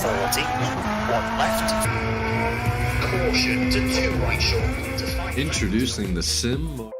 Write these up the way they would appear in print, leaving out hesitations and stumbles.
40, one left. Caution to two right short to 5. Introducing the sim.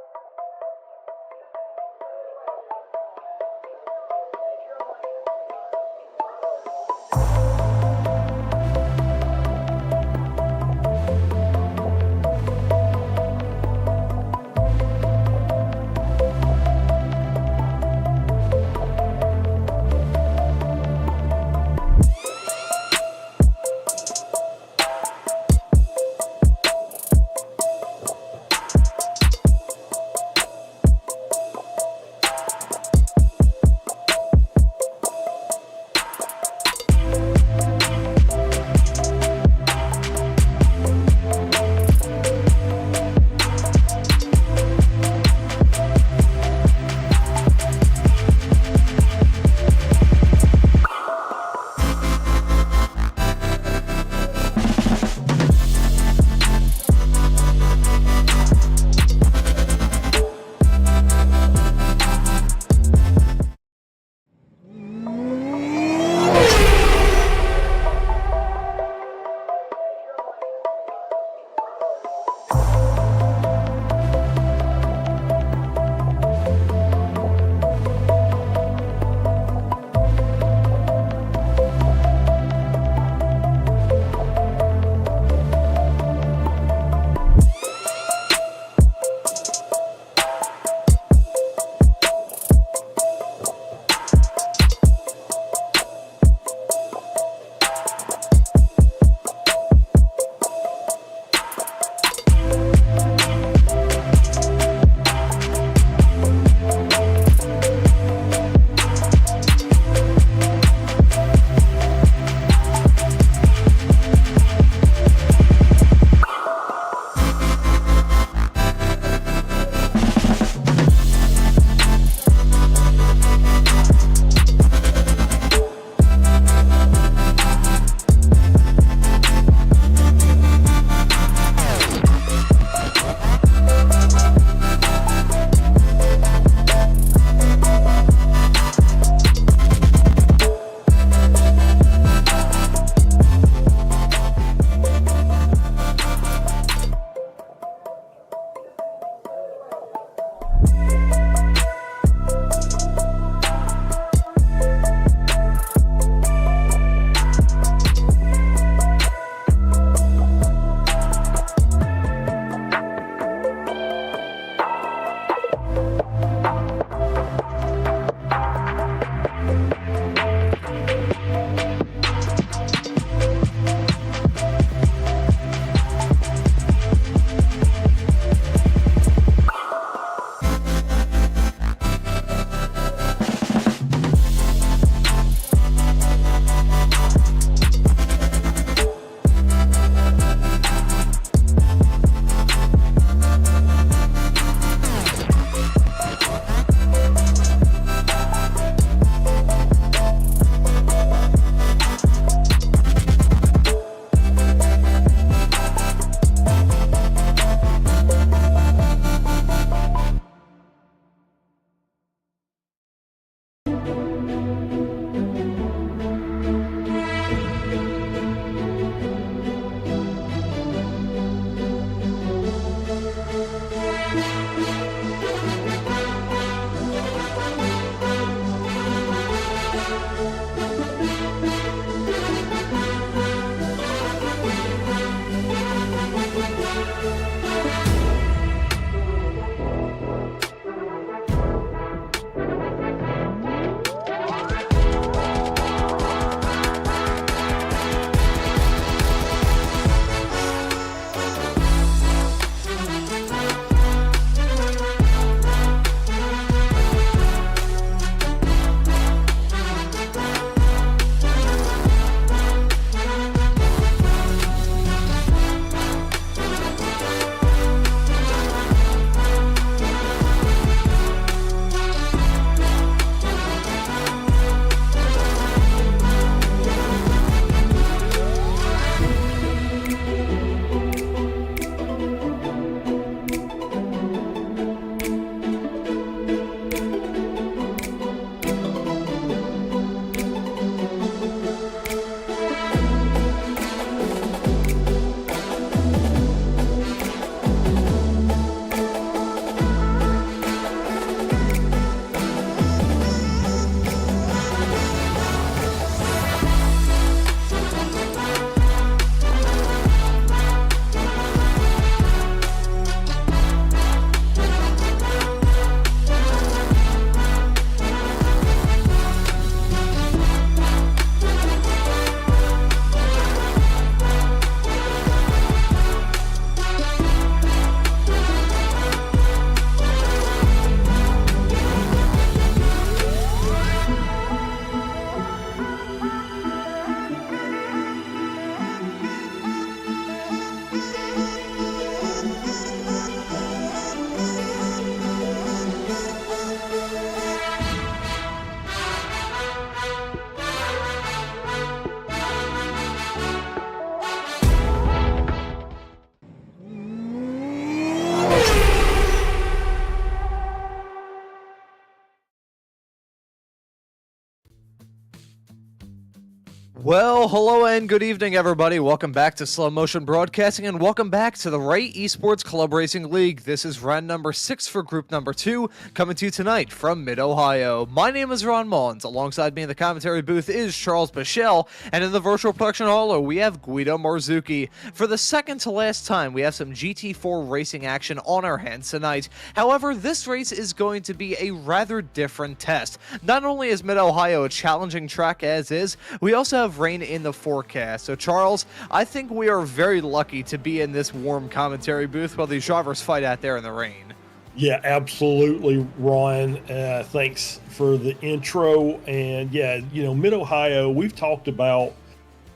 Well, hello and good evening, everybody. Welcome back to Slow Motion Broadcasting, and welcome back to the Ray Esports Club Racing League. This is round number 6 for group number 2, coming to you tonight from Mid-Ohio. My name is Ron Maunz. Alongside me in the commentary booth is Charles Boshell, and in the virtual production hall we have Guido Marzucchi. For the second to last time, we have some GT4 racing action on our hands tonight. However, this race is going to be a rather different test. Not only is Mid-Ohio a challenging track as is, we also have rain in the forecast. So Charles, I think we are very lucky to be in this warm commentary booth while these drivers fight out there in the rain. Yeah, absolutely, Ron. Thanks for the intro. And yeah, Mid-Ohio, we've talked about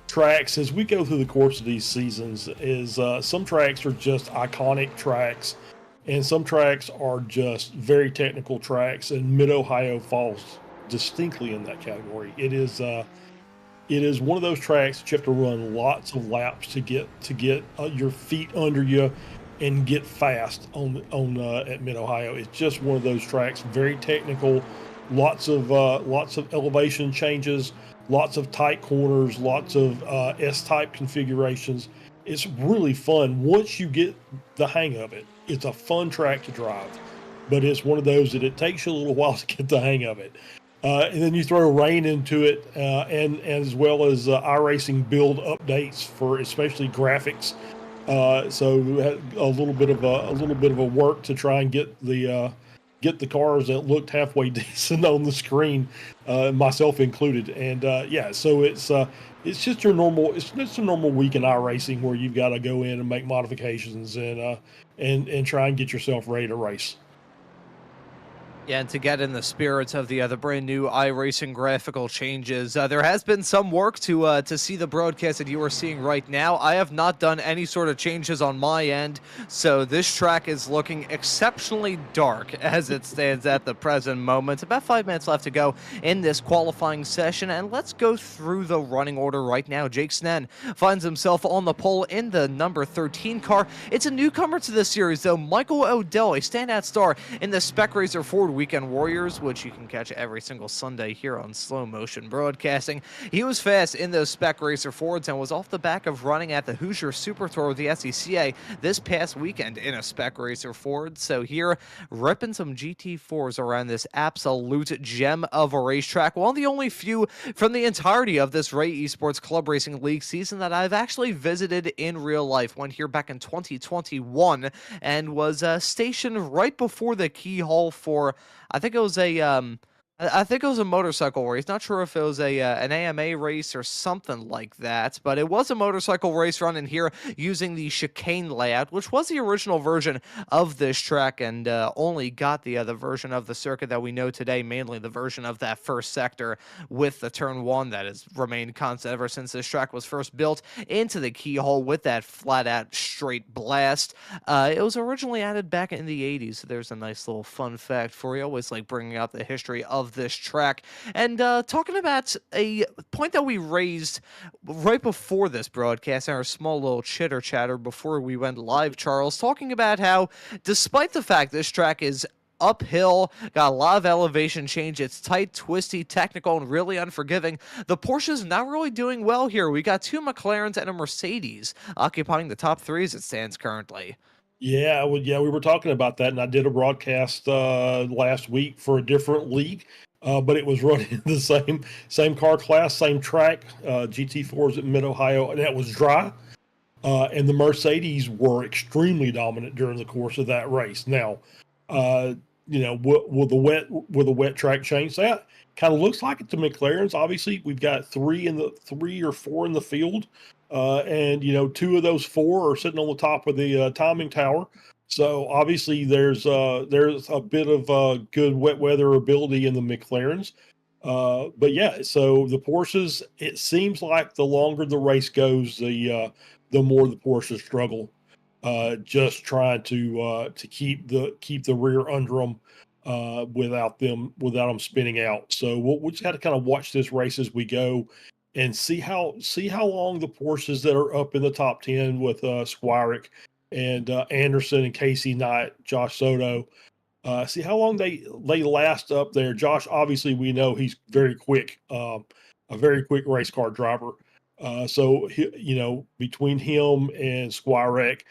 tracks as we go through the course of these seasons. Some tracks are just iconic tracks, and some tracks are just very technical tracks, and Mid-Ohio falls distinctly in that category. It is one of those tracks that you have to run lots of laps to get your feet under you and get fast at Mid-Ohio. It's just one of those tracks, very technical, lots of elevation changes, lots of tight corners, lots of S-type configurations. It's really fun once you get the hang of it. It's a fun track to drive, but it's one of those that it takes you a little while to get the hang of it. And then you throw rain into it, and as well as iRacing build updates for especially graphics. So we had a little bit of a work to try and get the cars that looked halfway decent on the screen, myself included. And so it's just a normal week in iRacing where you've got to go in and make modifications and try and get yourself ready to race. Yeah, and to get in the spirits of the brand new iRacing graphical changes, there has been some work to see the broadcast that you are seeing right now. I have not done any sort of changes on my end, so this track is looking exceptionally dark as it stands at the present moment. About 5 minutes left to go in this qualifying session, and let's go through the running order right now. Jake Snen finds himself on the pole in the number 13 car. It's a newcomer to this series, though. Michael Odell, a standout star in the Spec Racer Ford Weekend Warriors, which you can catch every single Sunday here on Slow Motion Broadcasting. He was fast in those Spec Racer Fords and was off the back of running at the Hoosier Super Tour of the SCCA this past weekend in a Spec Racer Ford. So here, ripping some GT4s around this absolute gem of a racetrack. One of the only few from the entirety of this Ray Esports Club Racing League season that I've actually visited in real life. Went here back in 2021 and was stationed right before the keyhole for I think it was a motorcycle race. Not sure if it was an AMA race or something like that, but it was a motorcycle race run in here using the chicane layout, which was the original version of this track, and only got the other version of the circuit that we know today, mainly the version of that first sector with the turn 1 that has remained constant ever since this track was first built into the keyhole with that flat-out straight blast. It was originally added back in the 80s, so there's a nice little fun fact for you. Always like bringing out the history of this track. And talking about a point that we raised right before this broadcast, our small little chitter chatter before we went live, Charles, talking about how despite the fact this track is uphill, got a lot of elevation change, it's tight, twisty, technical, and really unforgiving, the Porsche's not really doing well here. We got 2 McLarens and a Mercedes occupying the top 3 as it stands currently. Yeah, we were talking about that, and I did a broadcast last week for a different league, but it was running the same car class, same track, GT4s at Mid-Ohio, and that was dry. And the Mercedes were extremely dominant during the course of that race. Now, will the wet track change that? Kind of looks like it to McLaren's. Obviously, we've got 3 or 4 in the field. And 2 of those 4 are sitting on the top of the timing tower. So obviously there's a bit of good wet weather ability in the McLarens. But yeah, so the Porsches, it seems like the longer the race goes, the more the Porsches struggle. Just trying to keep the rear under them without them spinning out. So we'll just have to kind of watch this race as we go. And see how long the Porsches that are up in the top 10 with Squirick and Anderson and Casey Knight, Josh Soto, see how long they last up there. Josh, obviously, we know he's very quick, a very quick race car driver. So, between him and Squirek,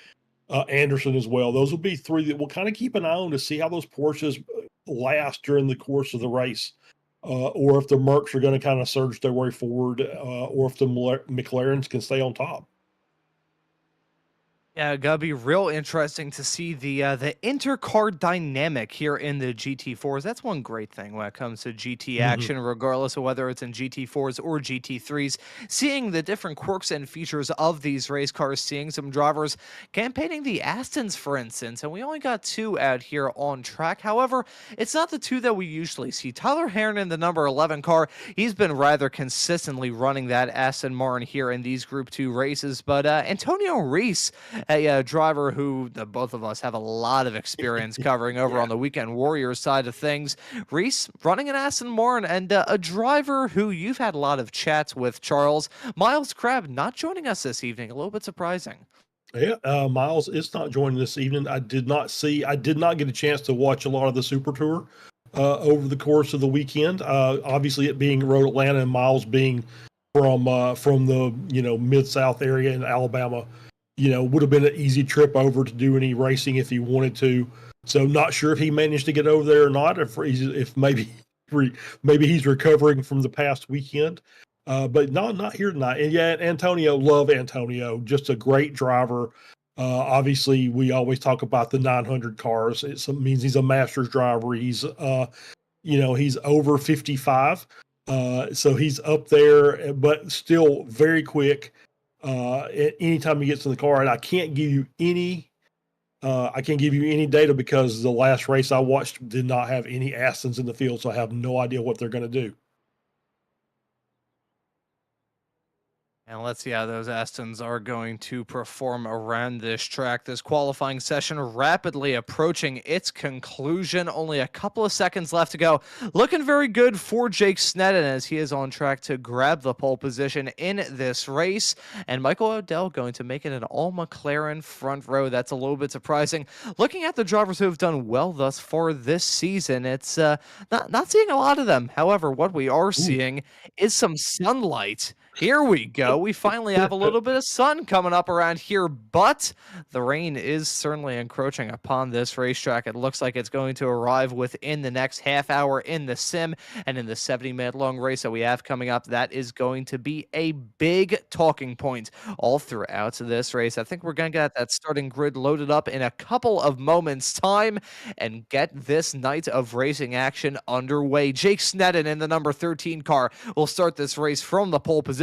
Anderson as well, those will be three that we'll kind of keep an eye on to see how those Porsches last during the course of the race. Or if the Mercs are going to kind of surge their way forward, or if the McLarens can stay on top. Yeah, it gotta be real interesting to see the intercar dynamic here in the GT4s. That's one great thing when it comes to GT action, regardless of whether it's in GT4s or GT3s. Seeing the different quirks and features of these race cars, seeing some drivers campaigning the Astons, for instance, and we only got 2 out here on track. However, it's not the 2 that we usually see. Tyler Heron in the number 11 car, he's been rather consistently running that Aston Martin here in these Group 2 races, but Antonio Reese, a driver who both of us have a lot of experience covering over on the Weekend Warriors side of things. Reese running an Aston Martin, and a driver who you've had a lot of chats with, Charles. Miles Crabb not joining us this evening. A little bit surprising. Yeah, Miles is not joining this evening. I did not get a chance to watch a lot of the Super Tour over the course of the weekend. Obviously, it being Road Atlanta and Miles being from the Mid-South area in Alabama, would have been an easy trip over to do any racing if he wanted to. So not sure if he managed to get over there or not, if maybe he's recovering from the past weekend. But not here tonight. And yeah, Antonio, love Antonio, just a great driver. Obviously, we always talk about the 900 cars. It means he's a Masters driver. He's he's over 55, so he's up there, but still very quick. Anytime he gets in the car, and I can't give you any data because the last race I watched did not have any Astons in the field, so I have no idea what they're going to do. And let's see how those Astons are going to perform around this track. This qualifying session rapidly approaching its conclusion. Only a couple of seconds left to go. Looking very good for Jake Sneddon as he is on track to grab the pole position in this race. And Michael O'Dell going to make it an all-McLaren front row. That's a little bit surprising. Looking at the drivers who have done well thus far this season, it's not seeing a lot of them. However, what we are seeing is some sunlight. Here we go. We finally have a little bit of sun coming up around here, but the rain is certainly encroaching upon this racetrack. It looks like it's going to arrive within the next half hour in the sim, and in the 70-minute long race that we have coming up, that is going to be a big talking point all throughout this race. I think we're going to get that starting grid loaded up in a couple of moments' time and get this night of racing action underway. Jake Sneddon in the number 13 car will start this race from the pole position.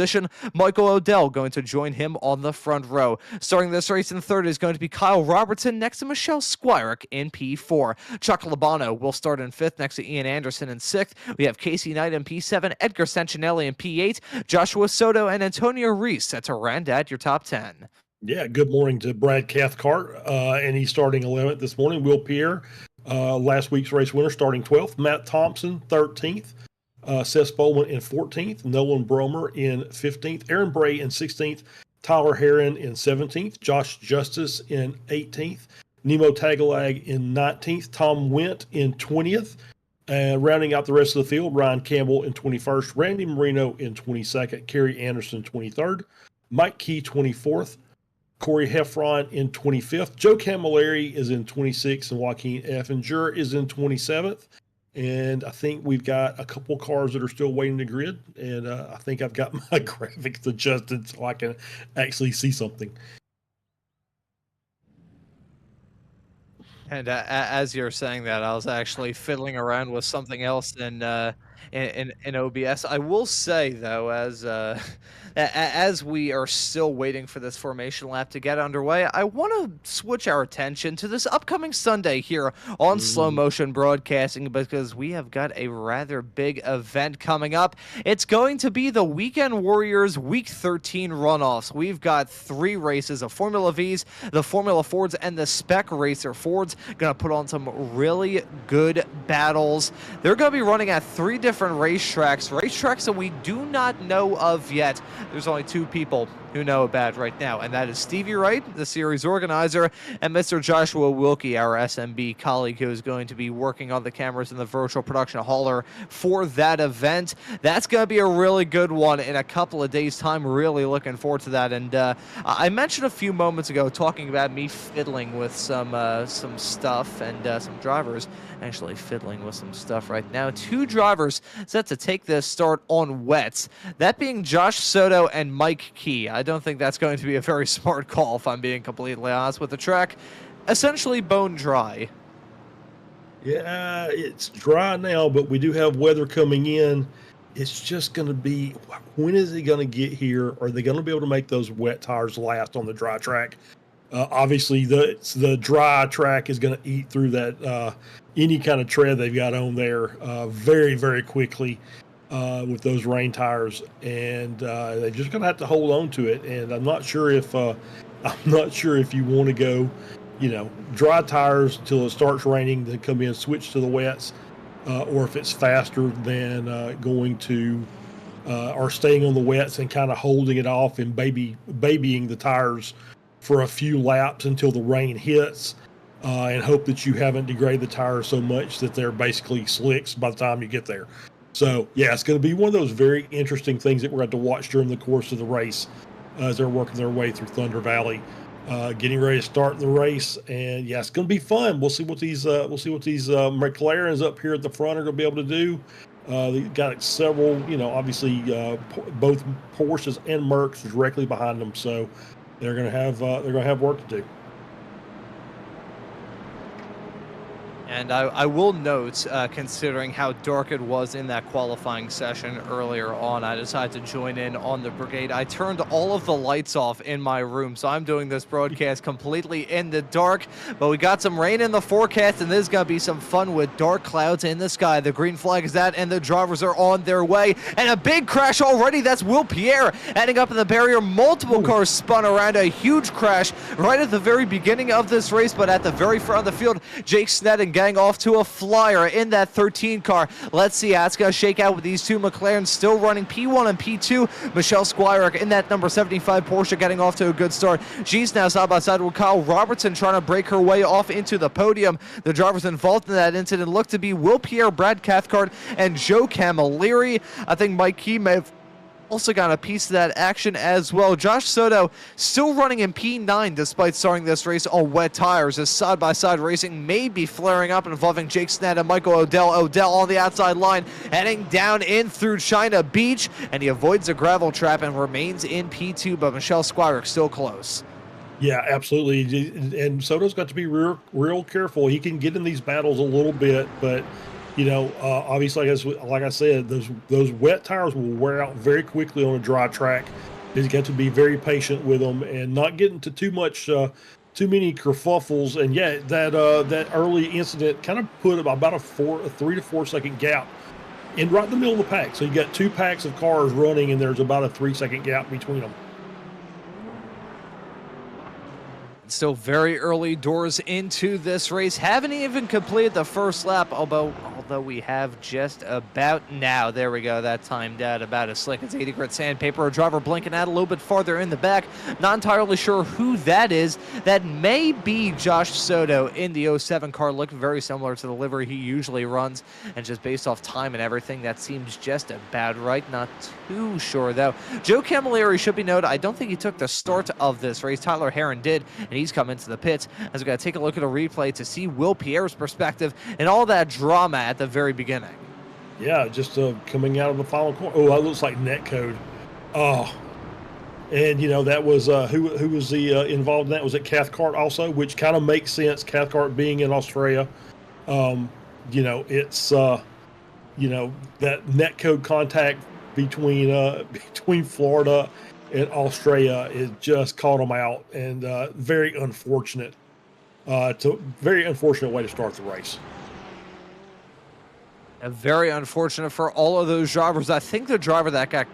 Michael O'Dell going to join him on the front row. Starting this race in third is going to be Kyle Robertson next to Michelle Squirek in P4. Chuck Labano will start in fifth next to Ian Anderson in sixth. We have Casey Knight in P7, Edgar Sancinelli in P8, Joshua Soto and Antonio Reese set to round out your top 10. Yeah, good morning to Brad Cathcart, and he's starting 11th this morning. Will Pierre, last week's race winner, starting 12th. Matt Thompson, 13th. Seth Bowman in 14th, Nolan Bromer in 15th, Aaron Bray in 16th, Tyler Heron in 17th, Josh Justice in 18th, Nemo Tagalag in 19th, Tom Went in 20th, rounding out the rest of the field, Ryan Campbell in 21st, Randy Marino in 22nd, Kerry Anderson 23rd, Mike Key 24th, Corey Heffron in 25th, Joe Camilleri is in 26th, and Joaquin Effinger is in 27th. And I think we've got a couple cars that are still waiting to grid. And I think I've got my graphics adjusted so I can actually see something. And as you're saying that, I was actually fiddling around with something else in OBS. I will say, though, as we are still waiting for this formation lap to get underway, I want to switch our attention to this upcoming Sunday here on Slow Motion Broadcasting, because we have got a rather big event coming up. It's going to be the Weekend Warriors Week 13 runoffs. We've got 3 races of Formula Vs, the Formula Fords, and the Spec Racer Fords. Going to put on some really good battles. They're going to be running at 3 different different racetracks that we do not know of yet. There's only 2 people who know about right now, and that is Stevie Wright, the series organizer, and Mr. Joshua Wilkie, our SMB colleague, who is going to be working on the cameras in the virtual production hauler for that event. That's going to be a really good one in a couple of days' time. Really looking forward to that. And I mentioned a few moments ago talking about me fiddling with some stuff and some drivers actually fiddling with some stuff right now. 2 drivers set to take this start on wets, that being Josh Soto and Mike Key. I don't think that's going to be a very smart call, if I'm being completely honest, with the track essentially bone dry. Yeah, it's dry now, but we do have weather coming in. It's just going to be, when is it going to get here? Are they going to be able to make those wet tires last on the dry track? Obviously, the dry track is going to eat through that any kind of tread they've got on there very, very quickly with those rain tires, and they're just going to have to hold on to it. And I'm not sure if you want to go, dry tires until it starts raining, then come in, switch to the wets, or if it's faster than going to or staying on the wets and kind of holding it off and babying the tires for a few laps until the rain hits, and hope that you haven't degraded the tires so much that they're basically slicks by the time you get there. So, yeah, it's going to be one of those very interesting things that we're going to watch during the course of the race as they're working their way through Thunder Valley, getting ready to start the race. And, yeah, it's going to be fun. We'll see what these McLarens up here at the front are going to be able to do. They've got several, obviously both Porsches and Mercs directly behind them. So, they're going to have work to do. And I will note, considering how dark it was in that qualifying session earlier on, I decided to join in on the brigade. I turned all of the lights off in my room, so I'm doing this broadcast completely in the dark. But we got some rain in the forecast, and there's going to be some fun with dark clouds in the sky. The green flag is that, and the drivers are on their way. And a big crash already. That's Will Pierre ending up in the barrier. Multiple cars spun around. A huge crash right at the very beginning of this race, but at the very front of the field, Jake Sneddon getting off to a flyer in that 13 car. Let's see how it's going to shake out with these 2 McLarens still running P1 and P2. Michelle Squire in that number 75 Porsche getting off to a good start. She's now side by side with Kyle Robertson trying to break her way off into the podium. The drivers involved in that incident look to be Will Pierre, Brad Cathcart, and Joe Camilleri. I think Mike Key may have also got a piece of that action as well. Josh Soto still running in P9 despite starting this race on wet tires, as side-by-side racing may be flaring up involving Jake Snett and Michael Odell. Odell on the outside line heading down in through China Beach, and he avoids a gravel trap and remains in P2, but Michelle Squire still close. Yeah, absolutely. And Soto's got to be real careful. He can get in these battles a little bit, but obviously, like I said, those wet tires will wear out very quickly on a dry track. He's got to be very patient with them and not get into too many kerfuffles. And yeah, that early incident kind of put about a 3 to 4 second gap in right in the middle of the pack. So you got 2 packs of cars running, and there's about a 3 second gap between them. Still very early doors into this race. Haven't even completed the first lap, although we have just about now. There we go. That timed out about as slick as 80 grit sandpaper. A driver blinking out a little bit farther in the back. Not entirely sure who that is. That may be Josh Soto in the 07 car. Looked very similar to the livery he usually runs. And just based off time and everything, that seems just about right. Not too sure, though. Joe Camilleri should be noted. I don't think he took the start of this race. Tyler Heron did, and he's come into the pits, as we got to take a look at a replay to see Will Pierre's perspective and all that drama at the very beginning. Yeah, just coming out of the final corner. Oh, that looks like netcode. Oh, and that was who was the involved in that? Was it Cathcart also, which kind of makes sense. Cathcart being in Australia, it's that netcode contact between Florida and Australia, it just caught them out, and very unfortunate. Very unfortunate way to start the race. Very unfortunate for all of those drivers. I think the driver that got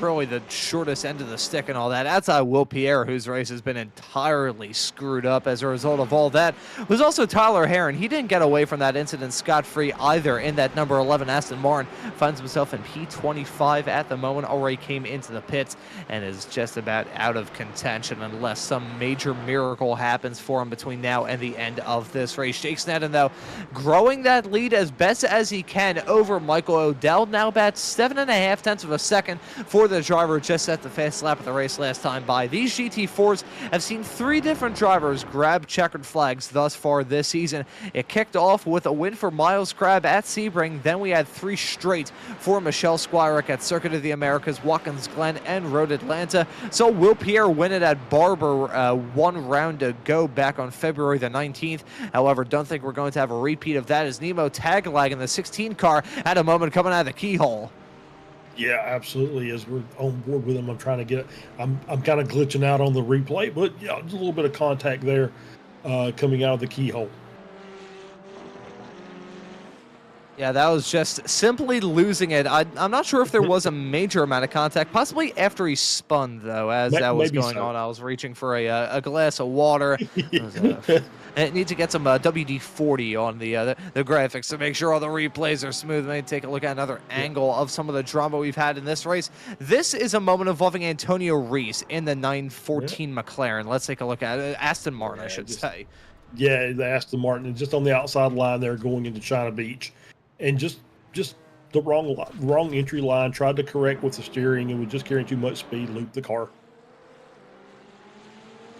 really the shortest end of the stick and all that. Outside Will Pierre, whose race has been entirely screwed up as a result of all that, was also Tyler Heron. He didn't get away from that incident scot-free either in that number 11 Aston Martin. Finds himself in P25 at the moment, already came into the pits and is just about out of contention unless some major miracle happens for him between now and the end of this race. Jake Sneddon, though, growing that lead as best as he can over Michael Odell, now about 7.5 tenths of a second for the driver just at the fast lap of the race last time by. These GT4s have seen 3 different drivers grab checkered flags thus far this season. It kicked off with a win for Miles Crabb at Sebring, then we had 3 straight for Michelle Squirick at Circuit of the Americas, Watkins Glen, and Road Atlanta. So Will Pierre win it at Barber 1 round ago back on February the 19th. However, don't think we're going to have a repeat of that as Nemo Taglag in the 16 car had a moment coming out of the keyhole. Yeah, absolutely. As we're on board with him, I'm trying to get. I'm kind of glitching out on the replay, but yeah, there's a little bit of contact there coming out of the keyhole. Yeah, that was just simply losing it. I'm not sure if there was a major amount of contact, possibly after he spun, though, as that was going on. I was reaching for a glass of water. I need to get some WD-40 on the graphics to make sure all the replays are smooth. Maybe take a look at another angle of some of the drama we've had in this race. This is a moment involving Antonio Reese in the 914 McLaren. Let's take a look at it. Aston Martin, I should say. Yeah, the Aston Martin, just on the outside line there going into China Beach. And just the wrong entry line, tried to correct with the steering and was just carrying too much speed, looped the car.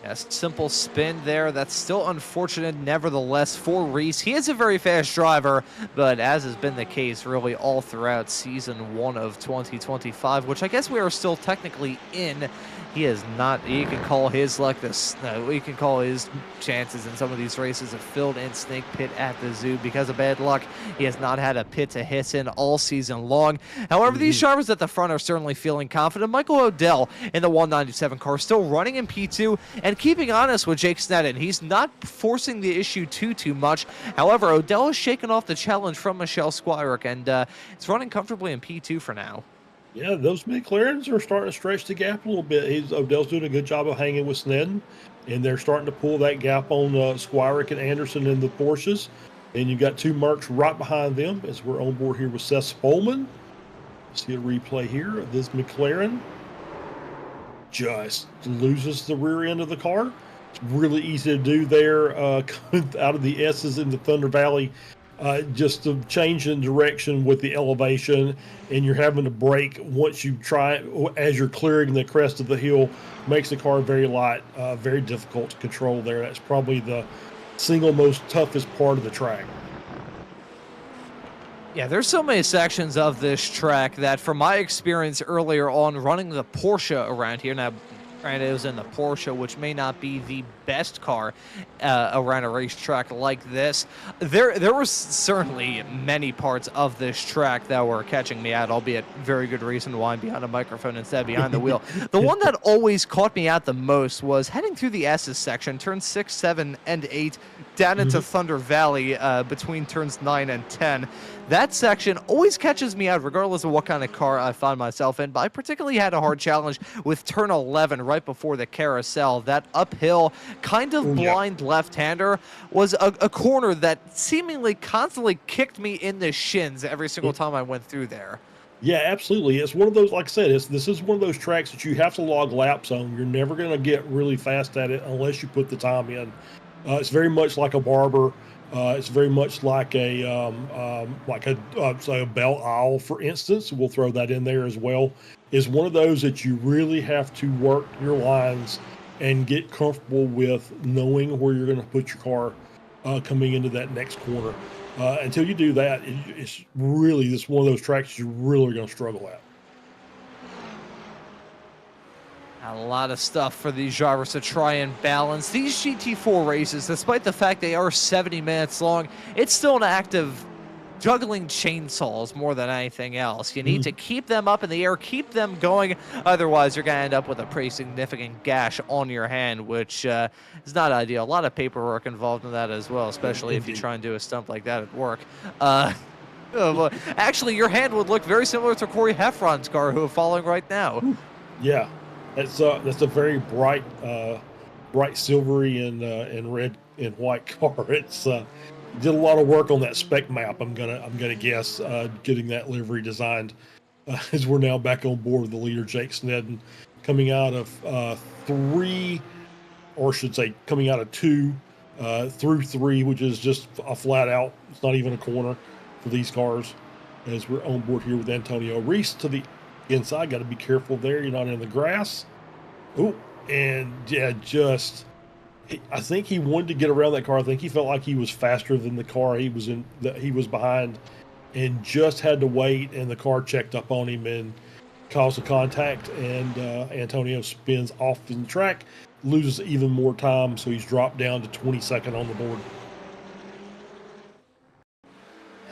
Yes, simple spin there. That's still unfortunate, nevertheless, for Reese. He is a very fast driver, but as has been the case really all throughout Season 1 of 2025, which I guess we are still technically in, he is not, you can call his luck this, we can call his chances in some of these races a filled-in snake pit at the zoo because of bad luck. He has not had a pit to hiss in all season long. However, these drivers at the front are certainly feeling confident. Michael Odell in the 197 car still running in P2 and keeping honest with Jake Sneddon. He's not forcing the issue too much. However, Odell is shaking off the challenge from Michelle Squirick, and it's running comfortably in P2 for now. Yeah, those McLarens are starting to stretch the gap a little bit. Odell's doing a good job of hanging with Sneddon, and they're starting to pull that gap on Squirick and Anderson in the Porsches. And you've got 2 Mercs right behind them as we're on board here with Seth Spolman. See a replay here of this McLaren. Just loses the rear end of the car. It's really easy to do there out of the S's into Thunder Valley. Just to change in direction with the elevation, and you're having to brake once you try as you're clearing the crest of the hill, makes the car very light, very difficult to control there. That's probably the single most toughest part of the track. Yeah, there's so many sections of this track that from my experience earlier on running the Porsche around here, now granted it was in the Porsche, which may not be the best car around a racetrack like this, there were certainly many parts of this track that were catching me out, albeit very good reason why I'm behind a microphone instead of behind the wheel. The one that always caught me out the most was heading through the S's section, turns 6, 7, and 8, down into Thunder Valley between turns 9 and 10. That section always catches me out regardless of what kind of car I find myself in, but I particularly had a hard challenge with turn 11 right before the carousel. That uphill, kind of blind left-hander was a corner that seemingly constantly kicked me in the shins every single time I went through there. Yeah, absolutely. It's one of those, like I said, this is one of those tracks that you have to log laps on. You're never going to get really fast at it unless you put the time in. It's very much like a Barber. It's very much like a say a Belle Isle, for instance. We'll throw that in there as well. Is one of those that you really have to work your lines and get comfortable with knowing where you're going to put your car coming into that next corner. Until you do that, it's really this one of those tracks you're really going to struggle at. A lot of stuff for these drivers to try and balance. These GT4 races, despite the fact they are 70 minutes long, it's still an act of juggling chainsaws more than anything else. You need to keep them up in the air, keep them going, otherwise you're going to end up with a pretty significant gash on your hand, which is not ideal. A lot of paperwork involved in that as well, especially if you try and do a stunt like that at work. Oh, boy. Actually, your hand would look very similar to Corey Heffron's car, who are following right now. Yeah, that's a very bright, bright silvery and red and white car. It's did a lot of work on that spec map. I'm gonna guess getting that livery designed. As we're now back on board with the leader Jake Sneddon, coming out of three, or I should say, coming out of two through three, which is just a flat out. It's not even a corner for these cars. As we're on board here with Antonio Reese to the inside, got to be careful there. You're not in the grass. Oh, and yeah, I think he wanted to get around that car. I think he felt like he was faster than the car he was in. That he was behind, and just had to wait. And the car checked up on him and caused a contact. And Antonio spins off the track, loses even more time, so he's dropped down to 22nd on the board.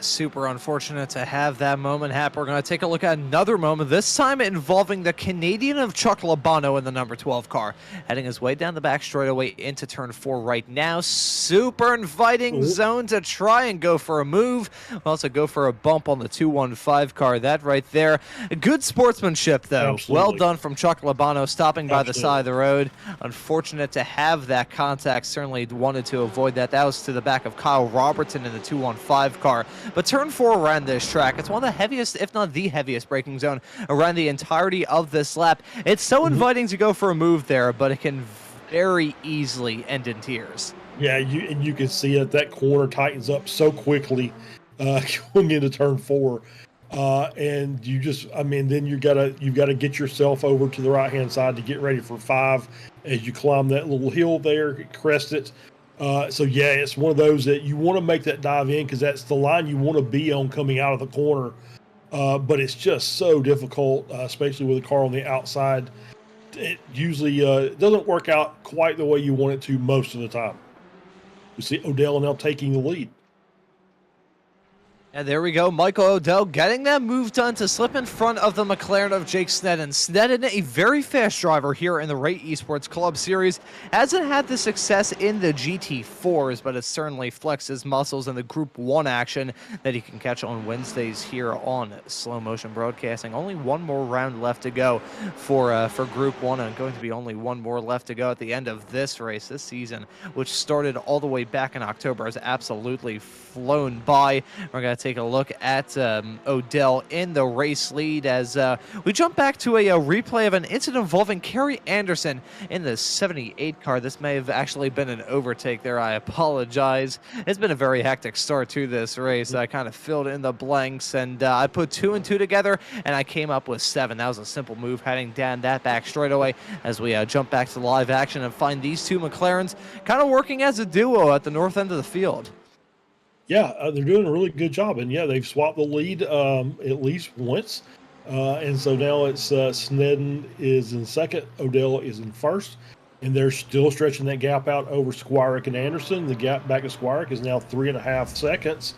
Super unfortunate to have that moment happen. We're going to take a look at another moment, this time involving the Canadian of Chuck Labano in the number 12 car, heading his way down the back straightaway into turn 4 right now. Super inviting zone to try and go for a move. Also go for a bump on the 215 car. That right there. Good sportsmanship, though. Absolutely. Well done from Chuck Labano, stopping by the side of the road. Unfortunate to have that contact. Certainly wanted to avoid that. That was to the back of Kyle Robertson in the 215 car. But turn 4 around this track, it's one of the heaviest, if not the heaviest braking zone around the entirety of this lap. It's so inviting to go for a move there, but it can very easily end in tears. Yeah, you can see it. That corner tightens up so quickly going into turn 4. And you just, then you've got to get yourself over to the right-hand side to get ready for 5 as you climb that little hill there, crest it. So yeah, it's one of those that you want to make that dive in because that's the line you want to be on coming out of the corner. But it's just so difficult, especially with a car on the outside. It usually doesn't work out quite the way you want it to most of the time. You see Odell now taking the lead. And there we go, Michael Odell getting that move done to slip in front of the McLaren of Jake Sneddon. Sneddon, a very fast driver here in the Ray Esports Club Series, hasn't had the success in the GT4s, but has certainly flexed his muscles in the Group 1 action that he can catch on Wednesdays here on Slow Motion Broadcasting. Only one more round left to go for Group 1, and going to be only one more left to go at the end of this race. This season, which started all the way back in October, has absolutely flown by. We're going to take a look at Odell in the race lead as we jump back to a replay of an incident involving Kerry Anderson in the 78 car. This may have actually been an overtake there. I apologize. It's been a very hectic start to this race. I kind of filled in the blanks, and I put 2 and 2 together, and I came up with 7. That was a simple move heading down that back straightaway as we jump back to live action and find these two McLarens kind of working as a duo at the north end of the field. Yeah, they're doing a really good job, and yeah, they've swapped the lead at least once, and so now it's Sneddon is in second, Odell is in first, and they're still stretching that gap out over Squirick and Anderson. The gap back of Squirick is now 3.5 seconds,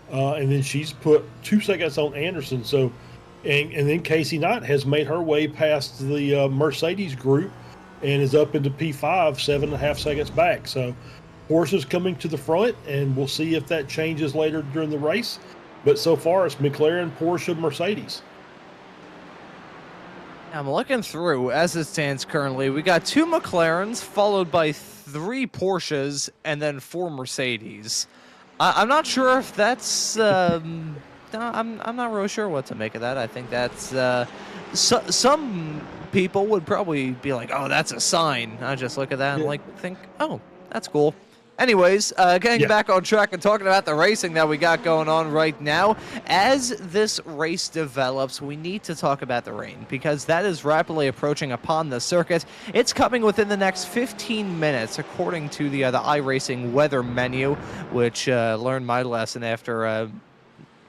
and then she's put 2 seconds on Anderson. So, and then Casey Knight has made her way past the Mercedes group and is up into P5, 7.5 seconds back. So. Horses coming to the front, and we'll see if that changes later during the race. But so far, it's McLaren, Porsche, Mercedes. I'm looking through as it stands currently. We got 2 McLarens, followed by 3 Porsches, and then 4 Mercedes. I'm not sure if that's. I'm not really sure what to make of that. I think that's some people would probably be like, "Oh, that's a sign." I just look at that and think, "Oh, that's cool." Anyways, getting back on track and talking about the racing that we got going on right now. As this race develops, we need to talk about the rain because that is rapidly approaching upon the circuit. It's coming within the next 15 minutes, according to the iRacing weather menu, which learned my lesson after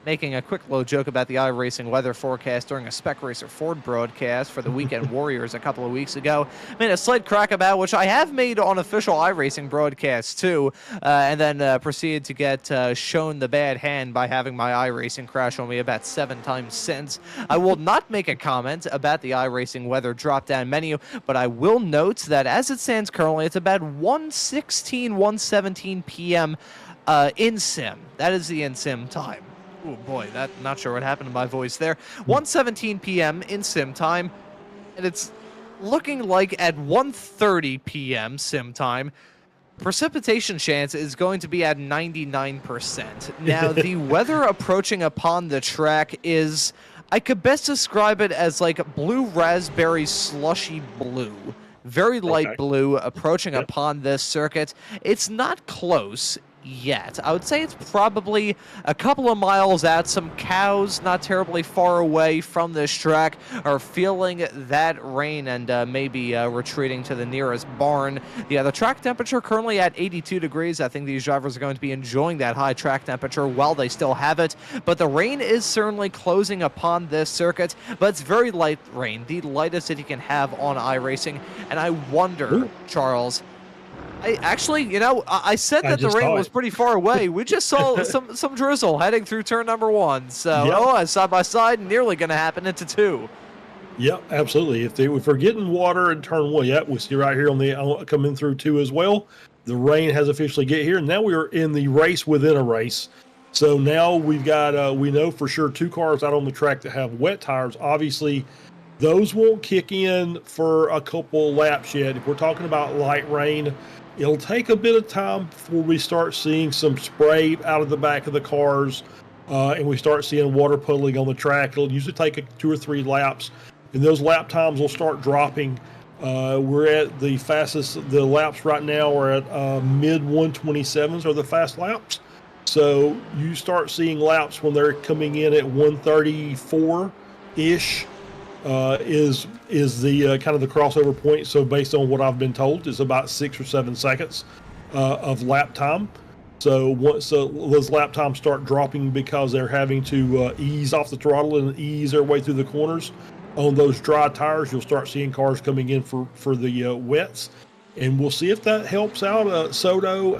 making a quick little joke about the iRacing weather forecast during a Spec Racer Ford broadcast for the Weekend Warriors a couple of weeks ago. Made a slight crack about, which I have made on official iRacing broadcasts too, and then proceeded to get shown the bad hand by having my iRacing crash on me about 7 times since. I will not make a comment about the iRacing weather drop-down menu, but I will note that as it stands currently, it's about 1:16, 1:17 p.m. in sim. That is the in sim time. Oh boy, not sure what happened to my voice there. 1:17 p.m. in sim time, and it's looking like at 1:30 p.m. sim time, precipitation chance is going to be at 99%. Now, the weather approaching upon the track is, I could best describe it as like blue raspberry slushy blue. Very light Okay. blue approaching Yep. upon this circuit. It's not close yet. I would say it's probably a couple of miles out. Some cows not terribly far away from this track are feeling that rain and maybe retreating to the nearest barn. The track temperature currently at 82 degrees. I think these drivers are going to be enjoying that high track temperature while they still have it. But the rain is certainly closing upon this circuit, but it's very light rain, the lightest that you can have on iRacing. And I wonder, Charles, I said that the rain was pretty far away. We just saw some drizzle heading through turn number 1. So, side by side, nearly going to happen into 2. Yep, absolutely. If we're getting water in turn 1, we see right here on the coming through 2 as well. The rain has officially get here. Now we are in the race within a race. So now we've got we know for sure 2 cars out on the track that have wet tires. Obviously, those won't kick in for a couple laps yet. If we're talking about light rain, it'll take a bit of time before we start seeing some spray out of the back of the cars, and we start seeing water puddling on the track. It'll usually take 2 or 3 laps, and those lap times will start dropping. We're at the fastest. The laps right now are at mid 127s are the fast laps. So you start seeing laps when they're coming in at 134-ish. Is the kind of the crossover point. So based on what I've been told, is about 6 or 7 seconds of lap time. So once those lap times start dropping because they're having to ease off the throttle and ease their way through the corners on those dry tires, you'll start seeing cars coming in for the wets, and we'll see if that helps out Soto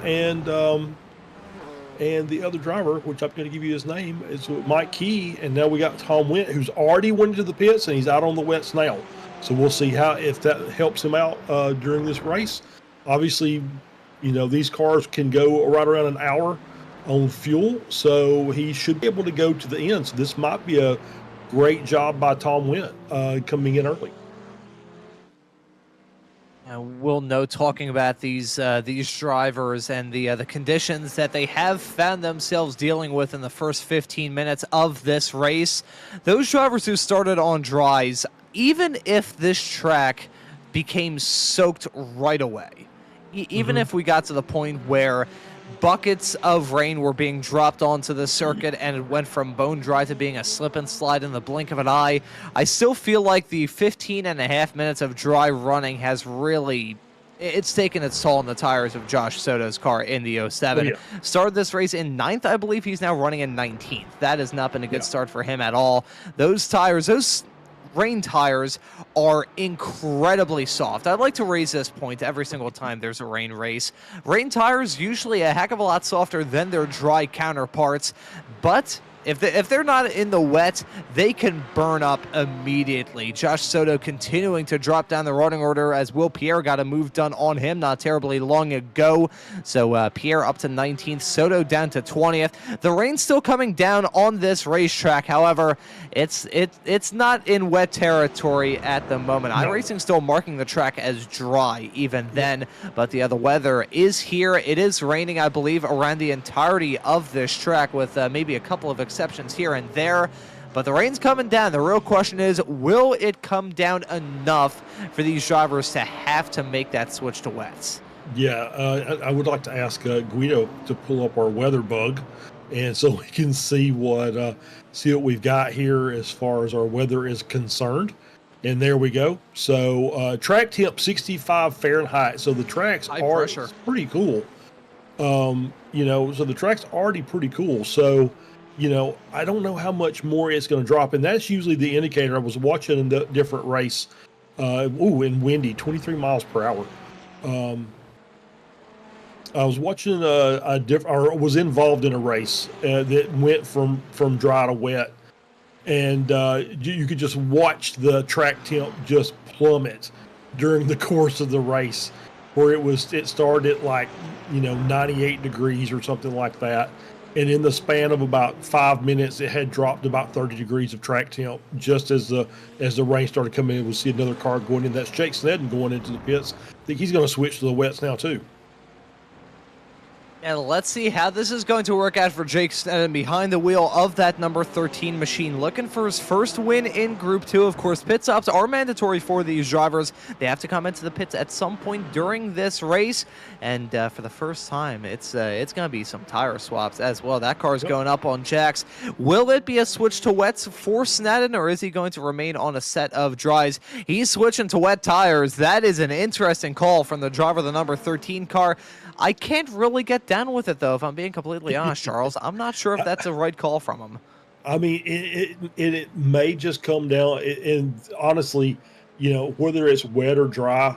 and the other driver, which I'm going to give you his name, is Mike Key. And now we got Tom Went, who's already went into the pits, and he's out on the wets now. So we'll see if that helps him out during this race. Obviously, these cars can go right around an hour on fuel, so he should be able to go to the end. So this might be a great job by Tom Went coming in early. We'll know, talking about these drivers and the conditions that they have found themselves dealing with in the first 15 minutes of this race. Those drivers who started on dries, even if this track became soaked right away, even if we got to the point where buckets of rain were being dropped onto the circuit and it went from bone dry to being a slip and slide in the blink of an eye, I still feel like the 15 and a half minutes of dry running has really, it's taken its toll on the tires of Josh Soto's car in the 07. Oh, yeah. Started this race in 9th. I believe he's now running in 19th. That has not been a good start for him at all. Those tires, those rain tires, are incredibly soft. I'd like to raise this point every single time there's a rain race. Rain tires usually a heck of a lot softer than their dry counterparts, but if they're not in the wet, they can burn up immediately. Josh Soto continuing to drop down the running order as Will Pierre got a move done on him not terribly long ago. So Pierre up to 19th, Soto down to 20th. The rain's still coming down on this racetrack. However, it's not in wet territory at the moment. No. iRacing still marking the track as dry even then, but the weather is here. It is raining, I believe, around the entirety of this track, with maybe a couple of exceptions here and there, but the rain's coming down. The real question is, will it come down enough for these drivers to have to make that switch to wets? Yeah, I would like to ask Guido to pull up our weather bug, and so we can see what we've got here as far as our weather is concerned. And there we go. So track temp 65 Fahrenheit. So the tracks are pretty cool. So the track's already pretty cool. So I don't know how much more it's going to drop, and that's usually the indicator. I was watching in the different race, in windy, 23 miles per hour. I was watching was involved in a race that went from dry to wet, and you could just watch the track temp just plummet during the course of the race, where it started at 98 degrees or something like that. And in the span of about 5 minutes, it had dropped about 30 degrees of track temp. Just as the rain started coming in, we'll see another car going in. That's Jake Sneddon going into the pits. I think he's going to switch to the wets now too. And let's see how this is going to work out for Jake Sneddon behind the wheel of that number 13 machine, looking for his first win in Group 2. Of course, pit stops are mandatory for these drivers. They have to come into the pits at some point during this race, and for the first time, it's going to be some tire swaps as well. That car is going up on jacks. Will it be a switch to wets for Sneddon, or is he going to remain on a set of dries? He's switching to wet tires. That is an interesting call from the driver of the number 13 car. I can't really get down with it, though, if I'm being completely honest, Charles. I'm not sure if that's a right call from him. I mean, it may just come down, and honestly, whether it's wet or dry,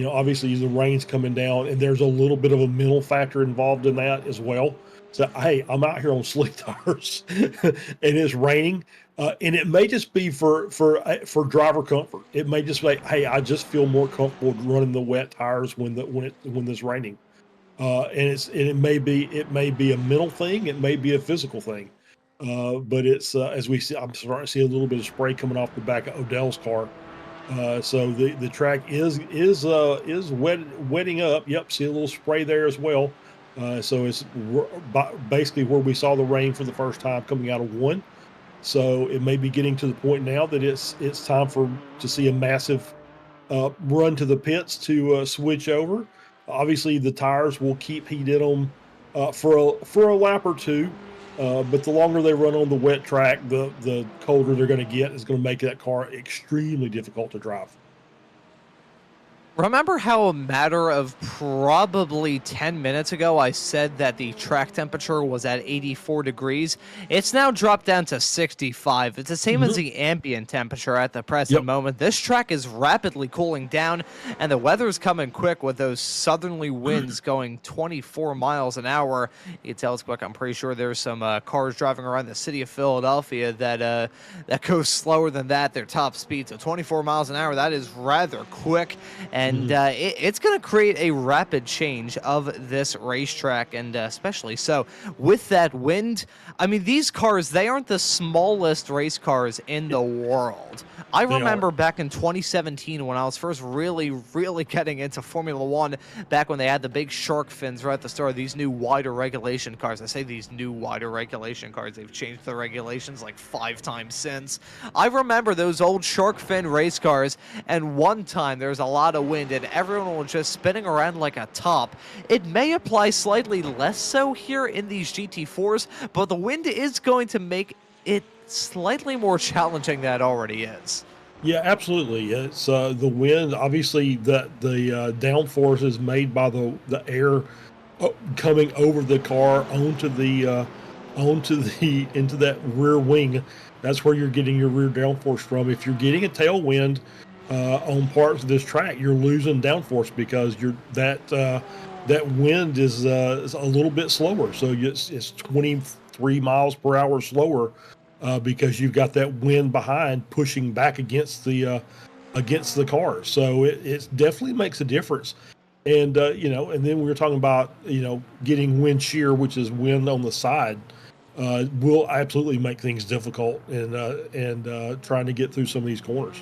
obviously the rain's coming down, and there's a little bit of a mental factor involved in that as well. So, hey, I'm out here on slick tires, and it's raining, and it may just be for driver comfort. It may just be, hey, I just feel more comfortable running the wet tires when it's raining. And it may be a mental thing, it may be a physical thing, but it's as we see, I'm starting to see a little bit of spray coming off the back of Odell's car. So the track is wetting up. Yep, see a little spray there as well. So it's basically where we saw the rain for the first time coming out of 1. So it may be getting to the point now that it's time to see a massive run to the pits to switch over. Obviously, the tires will keep heat in them for a lap or two, but the longer they run on the wet track, the colder they're going to get. Is going to make that car extremely difficult to drive. Remember how a matter of probably 10 minutes ago I said that the track temperature was at 84 degrees? It's now dropped down to 65. It's the same as the ambient temperature at the present moment. This track is rapidly cooling down, and the weather's coming quick with those southerly winds going 24 miles an hour. You can tell it's quick. I'm pretty sure there's some cars driving around the city of Philadelphia that goes slower than that, their top speed. So 24 miles an hour, that is rather quick. And it's going to create a rapid change of this racetrack, and especially so with that wind. I mean, these cars, they aren't the smallest race cars in the world. I remember back in 2017 when I was first really getting into Formula One, back when they had the big shark fins right at the start, these new wider regulation cars. I say these new wider regulation cars. They've changed the regulations like 5 times since. I remember those old shark fin race cars, and one time there was a lot of wind and everyone was just spinning around like a top. It may apply slightly less so here in these GT4s, but the wind is going to make it slightly more challenging than it already is. Yeah, absolutely. It's the wind. Obviously, the downforce is made by the air coming over the car into that rear wing. That's where you're getting your rear downforce from. If you're getting a tailwind on parts of this track, you're losing downforce because that wind is a little bit slower. So it's 23 miles per hour slower because you've got that wind behind pushing back against the car. So it definitely makes a difference. And and then we were talking about getting wind shear, which is wind on the side, will absolutely make things difficult and trying to get through some of these corners.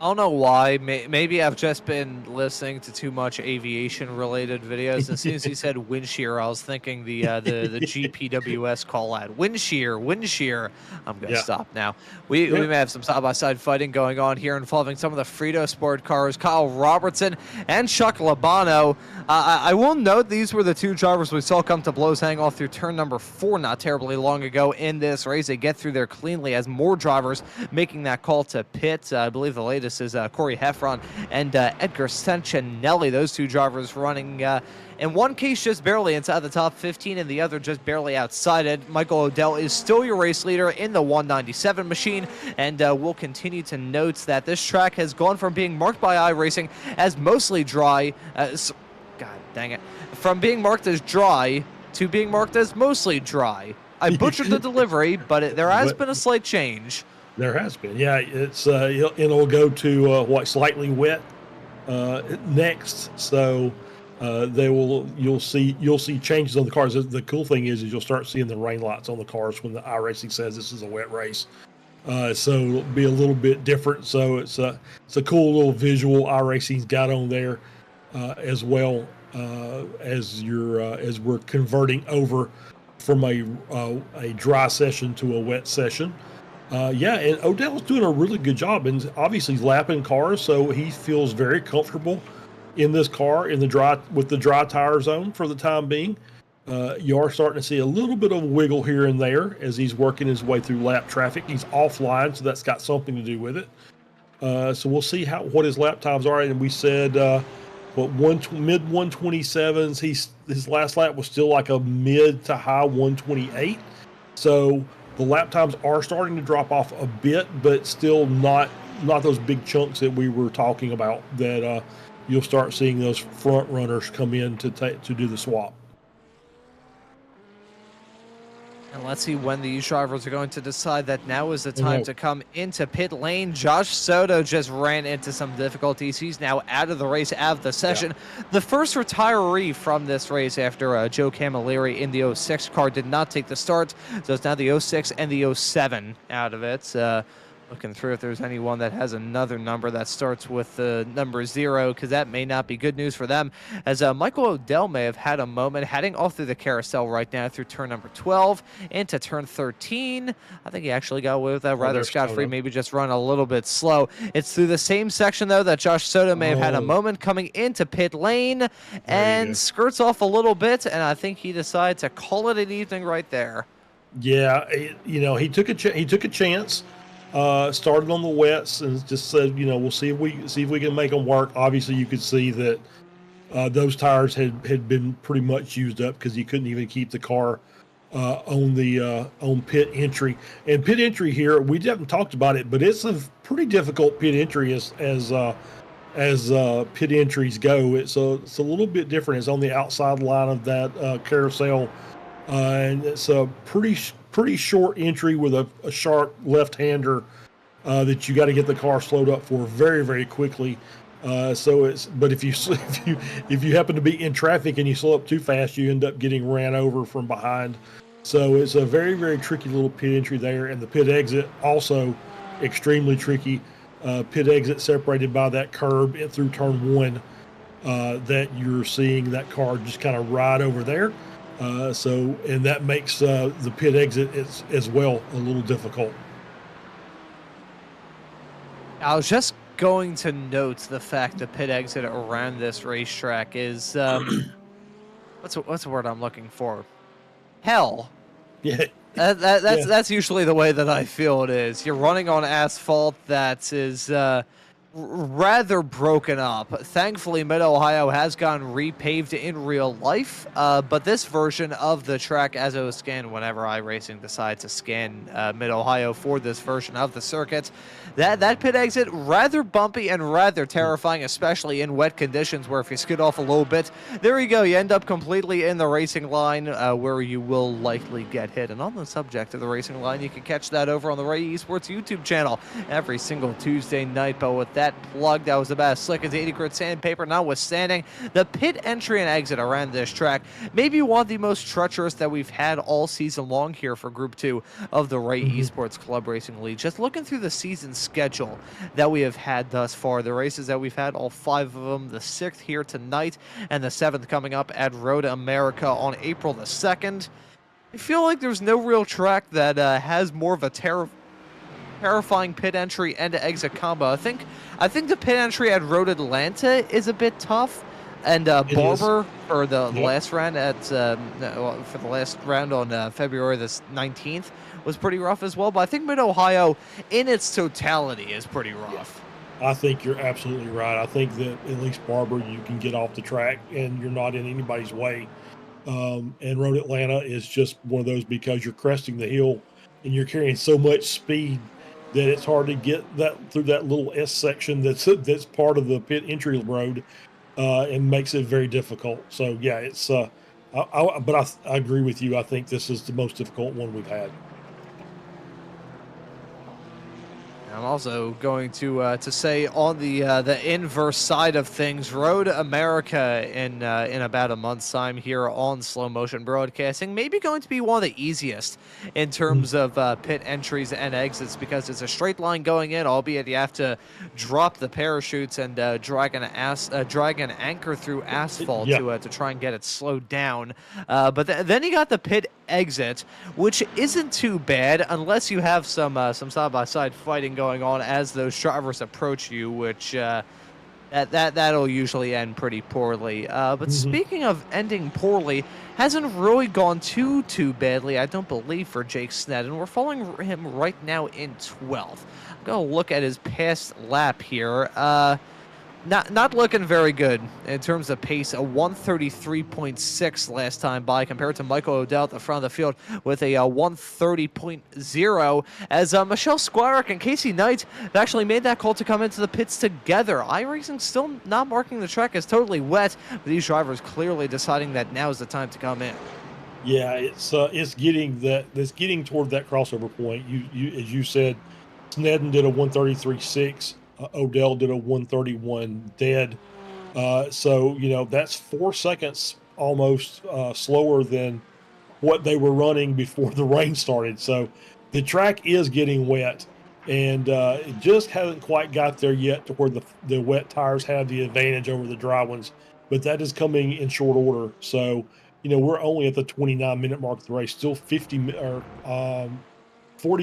I don't know why. Maybe I've just been listening to too much aviation-related videos. As soon as he said wind shear, I was thinking the GPWS call out. Wind shear. I'm going to stop now. We may have some side-by-side fighting going on here involving some of the Frito Sport cars, Kyle Robertson and Chuck Labano. I will note these were the two drivers we saw come to blows hang off through turn number 4 not terribly long ago in this race. They get through there cleanly as more drivers making that call to pit. I believe the latest is Corey Heffron and Edgar Sancinelli. Those two drivers running, in one case, just barely inside the top 15, and the other just barely outside it. Michael Odell is still your race leader in the 197 machine, and we'll continue to note that this track has gone from being marked by iRacing as mostly dry, God dang it, from being marked as dry to being marked as mostly dry. I butchered the delivery, but there has been a slight change. There has been, yeah. It's it'll go to slightly wet next. So You'll see changes on the cars. The cool thing is you'll start seeing the rain lights on the cars when the iRacing says this is a wet race. So it'll be a little bit different. So it's a cool little visual iRacing's got on there as well as we're converting over from a dry session to a wet session. And Odell's doing a really good job, and obviously lapping cars, so he feels very comfortable in this car with the dry tire zone for the time being. You are starting to see a little bit of wiggle here and there as he's working his way through lap traffic. He's offline, so that's got something to do with it. So we'll see what his lap times are. And we said mid 127s. His last lap was still like a mid to high 128. So the lap times are starting to drop off a bit, but still not those big chunks that we were talking about. That you'll start seeing those front runners come in to do the swap. And let's see when these drivers are going to decide that now is the time to come into pit lane. Josh Soto just ran into some difficulties. He's now out of the race, out of the session. Yeah. The first retiree from this race after Joe Camilleri in the 06 car did not take the start. So it's now the 06 and the 07 out of it. Looking through if there's anyone that has another number that starts with the number 0, because that may not be good news for them, as Michael Odell may have had a moment heading off through the carousel right now through turn number 12 into turn 13. I think he actually got away with that rather scot-free, maybe just run a little bit slow. It's through the same section, though, that Josh Soto may have had a moment coming into pit lane and skirts off a little bit, and I think he decided to call it an evening right there. Yeah, he took a chance. Started on the wets and just said, we'll see if we can make them work. Obviously, you could see that those tires had been pretty much used up because you couldn't even keep the car on pit entry. And pit entry here, we haven't talked about it, but it's a pretty difficult pit entry as pit entries go. It's a little bit different. It's on the outside line of that carousel, and it's a pretty short entry with a sharp left-hander that you got to get the car slowed up for very, very quickly. But if you happen to be in traffic and you slow up too fast, you end up getting ran over from behind. So it's a very, very tricky little pit entry there, and the pit exit also extremely tricky. Pit exit separated by that curb through turn 1 that you're seeing that car just kind of ride over there. And that makes the pit exit as well a little difficult. I was just going to note the fact the pit exit around this racetrack is what's the word I'm looking for? Hell. Yeah. That's usually the way that I feel it is. You're running on asphalt that is rather broken up. Thankfully, Mid-Ohio has gotten repaved in real life, but this version of the track, as it was scanned whenever iRacing decides to scan Mid-Ohio for this version of the circuit, that pit exit, rather bumpy and rather terrifying, especially in wet conditions where if you skid off a little bit, there you go, you end up completely in the racing line where you will likely get hit. And on the subject of the racing line, you can catch that over on the Ray Esports YouTube channel every single Tuesday night. But with that plug, that was about as slick as 80 grit sandpaper, notwithstanding the pit entry and exit around this track. Maybe one of the most treacherous that we've had all season long here for Group 2 of the Ray Esports Club Racing League. Just looking through the season schedule that we have had thus far, the races that we've had, all 5 of them, the 6th here tonight and the 7th coming up at Road America on April the 2nd. I feel like there's no real track that has more of a terrifying pit entry and exit combo. I think the pit entry at Road Atlanta is a bit tough, and Barber for the last round on February the 19th was pretty rough as well. But I think Mid-Ohio in its totality is pretty rough. Yeah. I think you're absolutely right. I think that at least Barber, you can get off the track and you're not in anybody's way. And Road Atlanta is just one of those because you're cresting the hill and you're carrying so much speed that it's hard to get that through that little S section that's part of the pit entry road, and makes it very difficult. So yeah, it's but I agree with you. I think this is the most difficult one we've had. I'm also going to say on the inverse side of things, Road America in about a month's time here on slow motion broadcasting, maybe going to be one of the easiest in terms of pit entries and exits, because it's a straight line going in, albeit you have to drop the parachutes and drag an anchor through asphalt Yeah. to try and get it slowed down. But then you got the pit exit, which isn't too bad unless you have some side-by-side fighting going on as those drivers approach you, which that'll usually end pretty poorly. But speaking of ending poorly, hasn't really gone too badly, I don't believe, for Jake Sneddon. We're following him right now in 12th. I'm gonna look at his past lap here. Not looking very good in terms of pace. A 133.6 last time by, compared to Michael O'Dell at the front of the field with a 130.0. As Michelle Squirick and Casey Knight have actually made that call to come into the pits together. iRacing still not marking the track as totally wet, but these drivers clearly deciding that now is the time to come in. Yeah, it's getting toward that crossover point. You as you said, Sneddon did a 133.6. Odell did a 131 dead. So, that's 4 seconds almost slower than what they were running before the rain started. So the track is getting wet, and it just hasn't quite got there yet to where the wet tires have the advantage over the dry ones. But that is coming in short order. So, we're only at the 29-minute mark of the race, still 40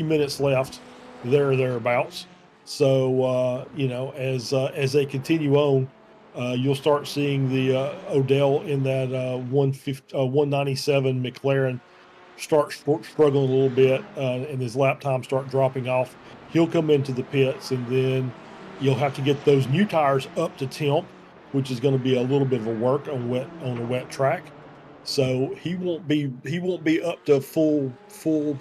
minutes left, thereabouts. So, as they continue on, you'll start seeing the Odell in that 197 McLaren start struggling a little bit, and his lap time start dropping off. He'll come into the pits, and then you'll have to get those new tires up to temp, which is going to be a little bit of a work on a wet track. So he won't be up to full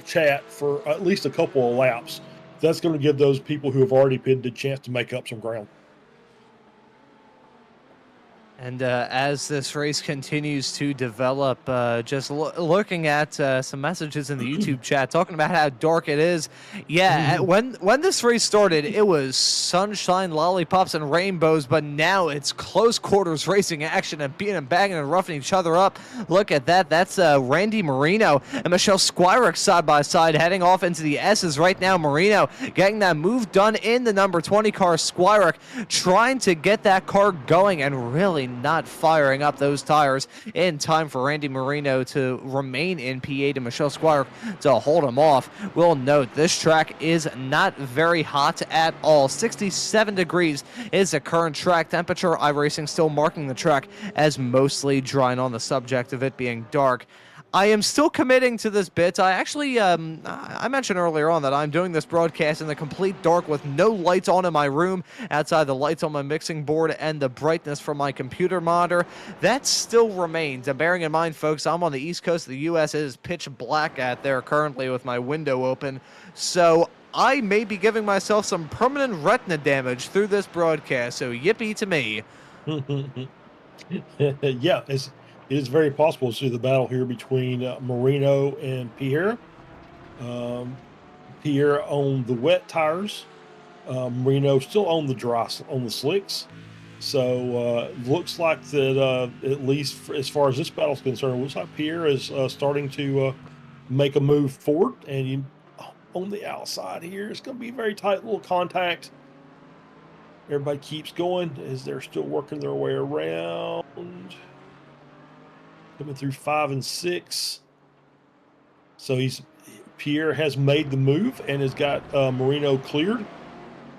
chat for at least a couple of laps. That's going to give those people who have already pitted a chance to make up some ground. And as this race continues to develop, just looking at some messages in the YouTube chat talking about how dark it is. Yeah, when this race started, it was sunshine, lollipops, and rainbows, but now it's close quarters racing action and beating and banging and roughing each other up. Look at that. That's Randy Marino and Michelle Squirick side by side heading off into the S's right now. Marino getting that move done in the number 20 car. Squirick trying to get that car going and really not firing up those tires in time for Randy Marino to remain in P8 and Michelle Squirick to hold him off. We'll note this track is not very hot at all. 67 degrees is the current track temperature. iRacing still marking the track as mostly dry, and on the subject of it being dark, I am still committing to this bit. I actually, I mentioned earlier on that I'm doing this broadcast in the complete dark with no lights on in my room, outside the lights on my mixing board and the brightness from my computer monitor. That still remains. And bearing in mind, folks, I'm on the east coast of the U.S. It is pitch black out there currently with my window open. So I may be giving myself some permanent retina damage through this broadcast. So yippee to me. Yeah, it is very possible to see the battle here between Marino and Pierre. Pierre on the wet tires, Marino still on the slicks. So looks like that, at least as far as this battle is concerned, looks like Pierre is starting to make a move forward. And on the outside here, it's going to be a very tight little contact. Everybody keeps going as they're still working their way around. Coming through 5 and 6. So Pierre has made the move and has got Marino cleared.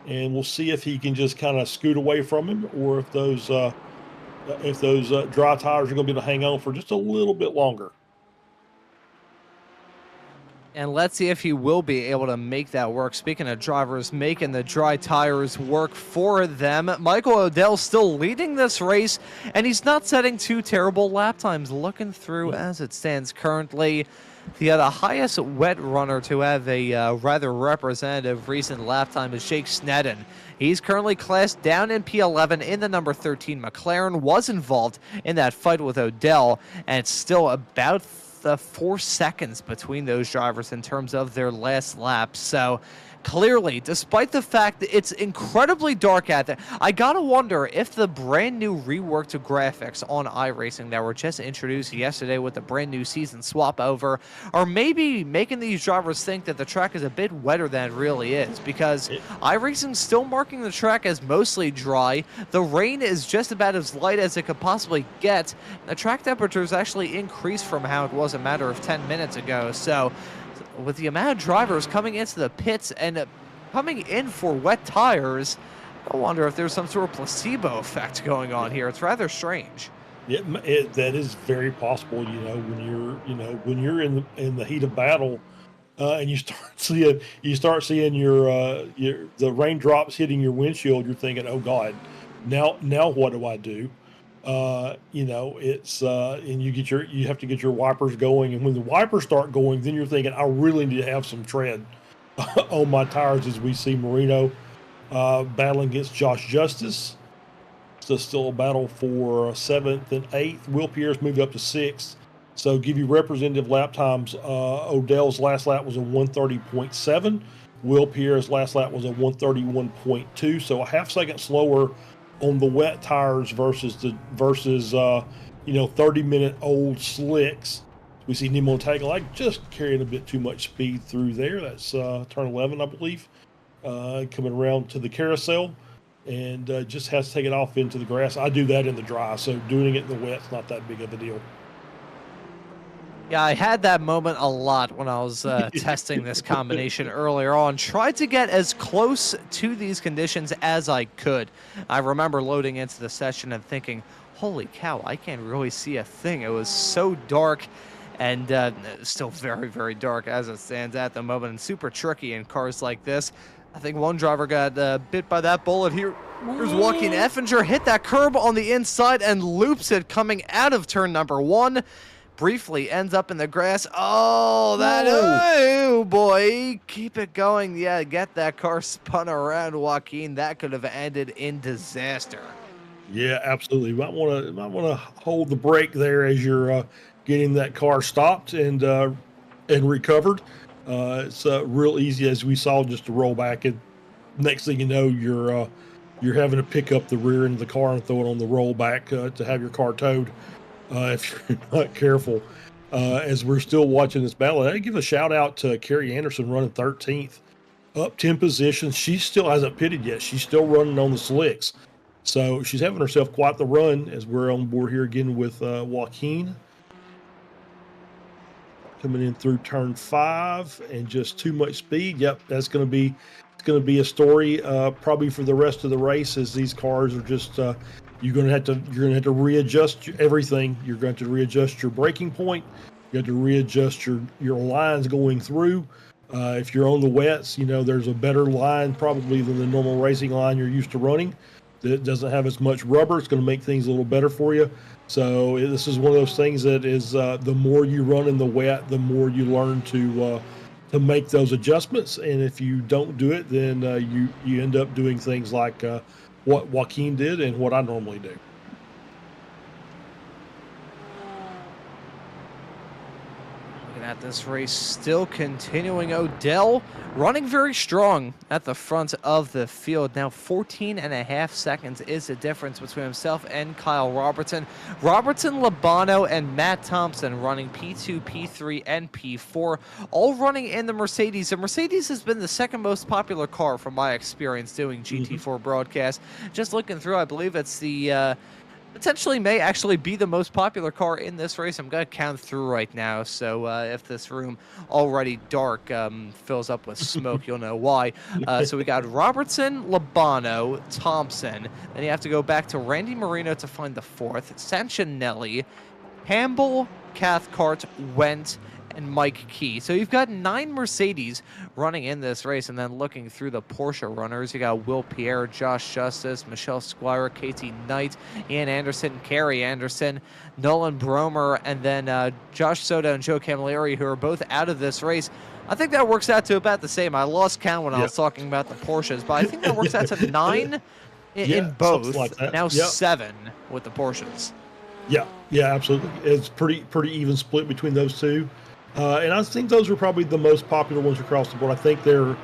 And we'll see if he can just kind of scoot away from him, or if those dry tires are going to be able to hang on for just a little bit longer. And let's see if he will be able to make that work. Speaking of drivers making the dry tires work for them, Michael O'Dell still leading this race, and he's not setting too terrible lap times. Looking through as it stands currently, the highest wet runner to have a rather representative recent lap time is Jake Sneddon. He's currently classed down in P11 in the number 13. McLaren was involved in that fight with O'Dell, and it's still about 4 seconds between those drivers in terms of their last laps. So clearly, despite the fact that it's incredibly dark out there, I gotta wonder if the brand new reworked graphics on iRacing that were just introduced yesterday with the brand new season swap over are maybe making these drivers think that the track is a bit wetter than it really is, because iRacing's still marking the track as mostly dry. The rain is just about as light as it could possibly get. The track temperatures actually increased from how it was a matter of 10 minutes ago. So with the amount of drivers coming into the pits and coming in for wet tires, I wonder if there's some sort of placebo effect going on here. It's rather strange. That is very possible. When you're in the heat of battle, and you start seeing your the raindrops hitting your windshield, you're thinking, oh God, now what do I do? It's and you have to get your wipers going, and when the wipers start going, then you're thinking, I really need to have some tread on my tires. As we see Marino battling against Josh Justice. So still a battle for 7th and 8th. Will Pierre's moved up to 6th. So give you representative lap times. Odell's last lap was a 130.7. Will Pierre's last lap was a 131.2. So a half second slower on the wet tires versus 30-minute old slicks. We see Nemo Tagalog just carrying a bit too much speed through there. That's turn 11, I believe, coming around to the carousel, and just has to take it off into the grass. I do that in the dry, so doing it in the wet's not that big of a deal. Yeah, I had that moment a lot when I was testing this combination earlier on. Tried to get as close to these conditions as I could. I remember loading into the session and thinking, holy cow, I can't really see a thing. It was so dark, and still very, very dark as it stands at the moment, and super tricky in cars like this. I think one driver got bit by that bullet here. Here's Joaquin Effinger, hit that curb on the inside and loops it coming out of turn number 1. Briefly ends up in the grass. Oh, boy. Keep it going. Yeah, get that car spun around, Joaquin. That could have ended in disaster. Yeah, absolutely. You might want to hold the brake there as you're getting that car stopped and recovered. It's real easy, as we saw, just to roll back, and next thing you know, you're having to pick up the rear end of the car and throw it on the rollback to have your car towed. If you're not careful, as we're still watching this battle, I give a shout out to Carrie Anderson running 13th, up 10 positions. She still hasn't pitted yet. She's still running on the slicks, so she's having herself quite the run. As we're on board here again with Joaquin coming in through turn 5 and just too much speed. Yep, that's going to be a story probably for the rest of the race, as these cars are just. You're going to have to readjust everything. You're going to readjust your braking point. You have to readjust your lines going through. If you're on the wets, there's a better line probably than the normal racing line you're used to running. That doesn't have as much rubber. It's going to make things a little better for you. So this is one of those things that is the more you run in the wet, the more you learn to make those adjustments. And if you don't do it, then you end up doing things like what Joaquin did and what I normally do. Looking at this race, still continuing. Odell running very strong at the front of the field. Now 14.5 seconds is the difference between himself and Kyle Robertson. Robertson, Labano, and Matt Thompson running P2, P3, and P4, all running in the Mercedes. The Mercedes has been the second most popular car from my experience doing GT4 broadcast. Just looking through, I believe it's the potentially may actually be the most popular car in this race. I'm going to count through right now, so if this room already dark fills up with smoke, you'll know why. So we got Robertson, Labano, Thompson. Then you have to go back to Randy Marino to find the 4th. Sancinelli, Campbell, Cathcart, Wendt, and Mike Key. So you've got 9 Mercedes running in this race, and then looking through the Porsche runners, you got Will Pierre, Josh Justice, Michelle Squire, Katie Knight, Ian Anderson, Carrie Anderson, Nolan Bromer, and then Josh Soto and Joe Camilleri, who are both out of this race. I think that works out to about the same. I lost count when I was talking about the Porsches, but I think that works out to 9 in both. Like now 7 with the Porsches. Yeah, absolutely. It's pretty even split between those two. And I think those are probably the most popular ones across the board. I think they're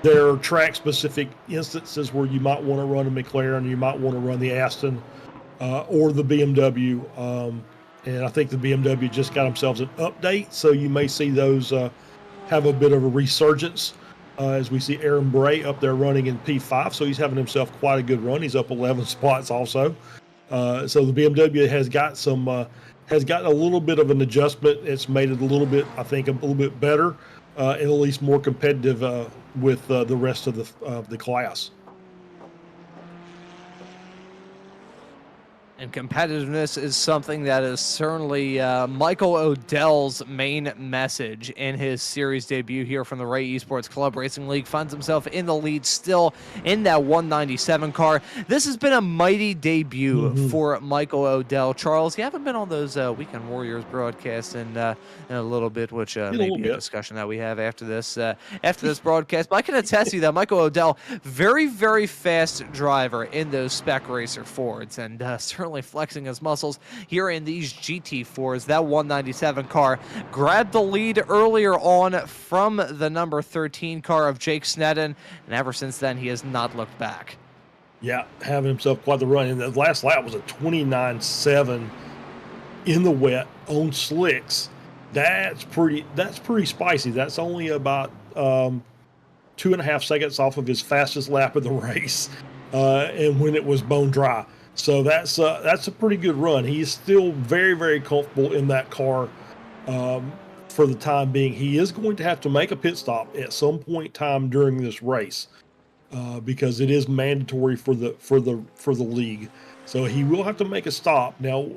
There are track-specific instances where you might want to run a McLaren, you might want to run the Aston, or the BMW. And I think the BMW just got themselves an update, so you may see those have a bit of a resurgence as we see Aaron Bray up there running in P5. So he's having himself quite a good run. He's up 11 spots also. So the BMW has got has gotten a little bit of an adjustment. It's made it a little bit, I think, a little bit better and at least more competitive with the rest of the class. And competitiveness is something that is certainly Michael Odell's main message in his series debut here from the Ray Esports Club Racing League. Finds himself in the lead still in that 197 car. This has been a mighty debut for Michael Odell. Charles, you haven't been on those Weekend Warriors broadcasts in a little bit, which may be a discussion that we have after this broadcast. But I can attest to you that Michael Odell, very, very fast driver in those spec racer Fords, and certainly flexing his muscles here in these GT4s. That 197 car grabbed the lead earlier on from the number 13 car of Jake Sneddon, and ever since then he has not looked back. Yeah, having himself quite the run. And the last lap was a 29.7 in the wet on slicks. That's pretty spicy. That's only about 2.5 seconds off of his fastest lap of the race, and when it was bone dry. So that's a pretty good run. He is still very, very comfortable in that car for the time being. He is going to have to make a pit stop at some point in time during this race because it is mandatory for the league. So he will have to make a stop. Now,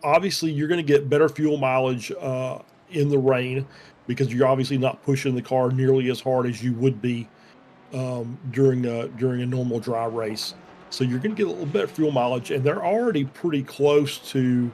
obviously you're going to get better fuel mileage in the rain because you're obviously not pushing the car nearly as hard as you would be during a normal dry race. So you're going to get a little bit of fuel mileage, and they're already pretty close to,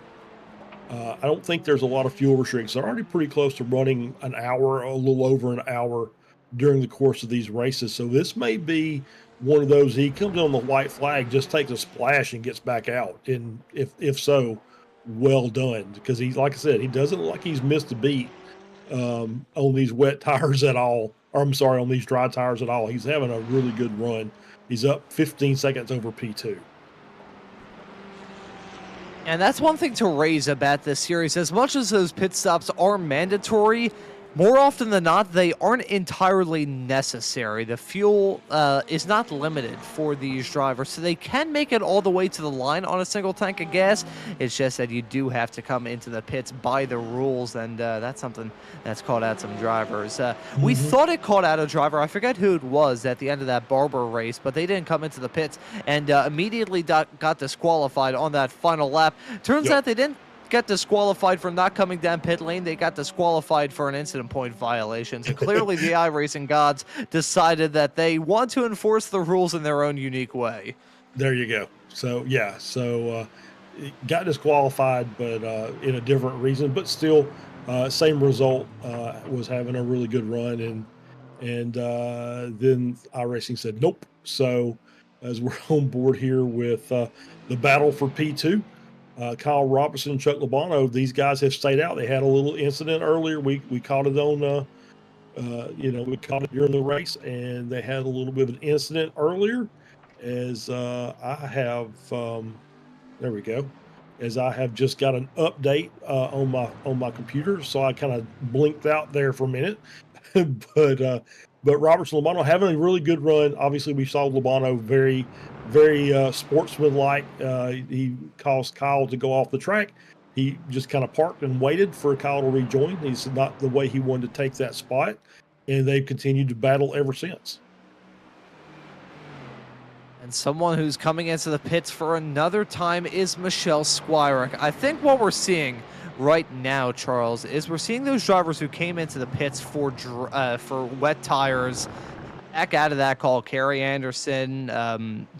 I don't think there's a lot of fuel restrictions. They're already pretty close to running an hour, a little over an hour during the course of these races. So this may be one of those, he comes on the white flag, just takes a splash and gets back out. And if so, well done. Because he, like I said, he doesn't look like he's missed a beat on these wet tires at all. Or I'm sorry, on these dry tires at all. He's having a really good run. He's up 15 seconds over P2. And that's one thing to raise about this series. As much as those pit stops are mandatory, more often than not, they aren't entirely necessary. The fuel is not limited for these drivers, so they can make it all the way to the line on a single tank of gas. It's just that you do have to come into the pits by the rules, and that's something that's caught out some drivers. We thought it caught out a driver. I forget who it was at the end of that Barber race, but they didn't come into the pits and immediately got disqualified on that final lap. Turns out they didn't get disqualified for not coming down pit lane. They got disqualified for an incident point violation. So clearly the iRacing gods decided that they want to enforce the rules in their own unique way. There you go. So yeah, got disqualified, but in a different reason, but still same result. Was having a really good run, and then iRacing said nope. So as we're on board here with the battle for P2. Kyle Robertson and Chuck Labano, these guys have stayed out. They had a little incident earlier. We caught it on, we caught it during the race, and they had a little bit of an incident earlier. As I have, there we go. As I have just got an update on my computer, so I kind of blinked out there for a minute. But Robertson Labano having a really good run. Obviously, we saw Labano very sportsmanlike. He caused Kyle to go off the track. He just kind of parked and waited for Kyle to rejoin. He's not the way he wanted to take that spot, and they've continued to battle ever since. And someone who's coming into the pits for another time is Michelle Squirek. I think what we're seeing right now, Charles, is we're seeing those drivers who came into the pits for wet tires back out of that call. Kerry Anderson,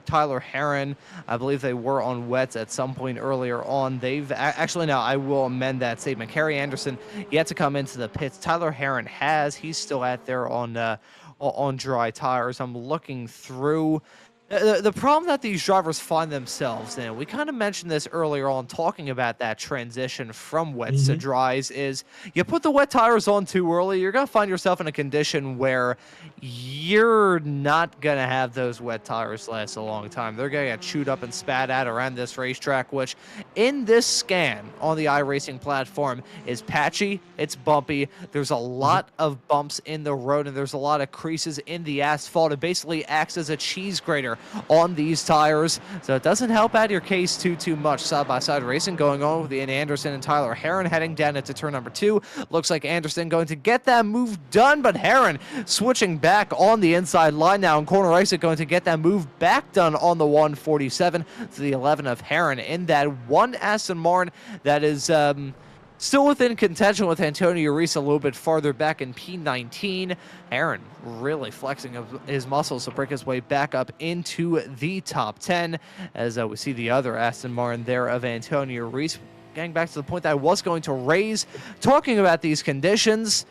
Tyler Herron, I believe they were on wets at some point earlier on. They've actually, now I will amend that statement. Kerry Anderson yet to come into the pits. Tyler Herron he's still out there on dry tires. I'm looking through The problem that these drivers find themselves in, we kind of mentioned this earlier on talking about that transition from wets to dries, is you put the wet tires on too early, you're going to find yourself in a condition where you're not going to have those wet tires last a long time. They're going to get chewed up and spat at around this racetrack, which in this scan on the iRacing platform is patchy, it's bumpy, there's a lot of bumps in the road, and there's a lot of creases in the asphalt. It basically acts as a cheese grater on these tires, so it doesn't help out your case too much. Side-by-side racing going on with Ian Anderson and Tyler Heron heading down into turn number 2. Looks like Anderson going to get that move done, but Heron switching back on the inside line now, and corner exit going to get that move back done on the 147 to the 11 of Heron in that one Aston Martin that is still within contention with Antonio Reese a little bit farther back in P19. Heron really flexing his muscles to break his way back up into the top 10 as we see the other Aston Martin there of Antonio Reese. Getting back to the point that I was going to raise, talking about these conditions,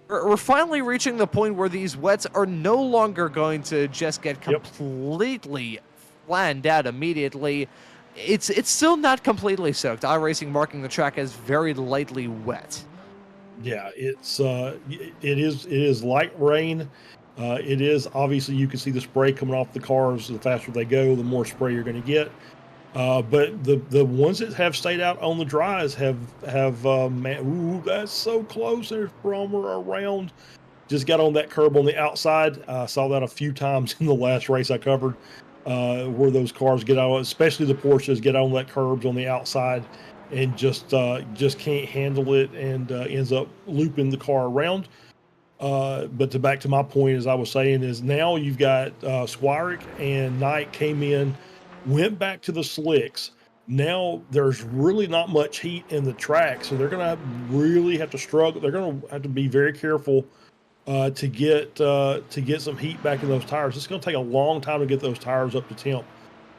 we're finally reaching the point where these wets are no longer going to just get completely flattened out immediately. It's still not completely soaked. iRacing marking the track as very lightly wet. Yeah, it is light rain. It is obviously, you can see the spray coming off the cars. The faster they go, the more spray you're going to get. But the ones that have stayed out on the dries have man, that's so close. There's Bromer around. Just got on that curb on the outside. I saw that a few times in the last race I covered. Where those cars get out, especially the Porsches, get on that curbs on the outside and just can't handle it, and ends up looping the car around. But back to my point, as I was saying, is now you've got Squirick and Knight came in, went back to the slicks. Now there's really not much heat in the track, so they're going to really have to struggle. They're going to have to be very careful to get some heat back in those tires. It's going to take a long time to get those tires up to temp.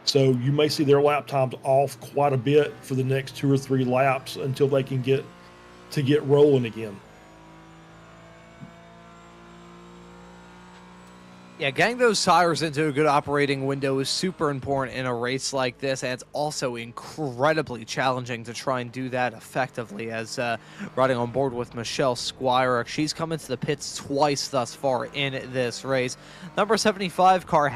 So you may see their lap times off quite a bit for the next 2 or 3 laps until they can get rolling again. Yeah, getting those tires into a good operating window is super important in a race like this, and it's also incredibly challenging to try and do that effectively. As riding on board with Michelle Squire, she's come into the pits twice thus far in this race. Number 75 car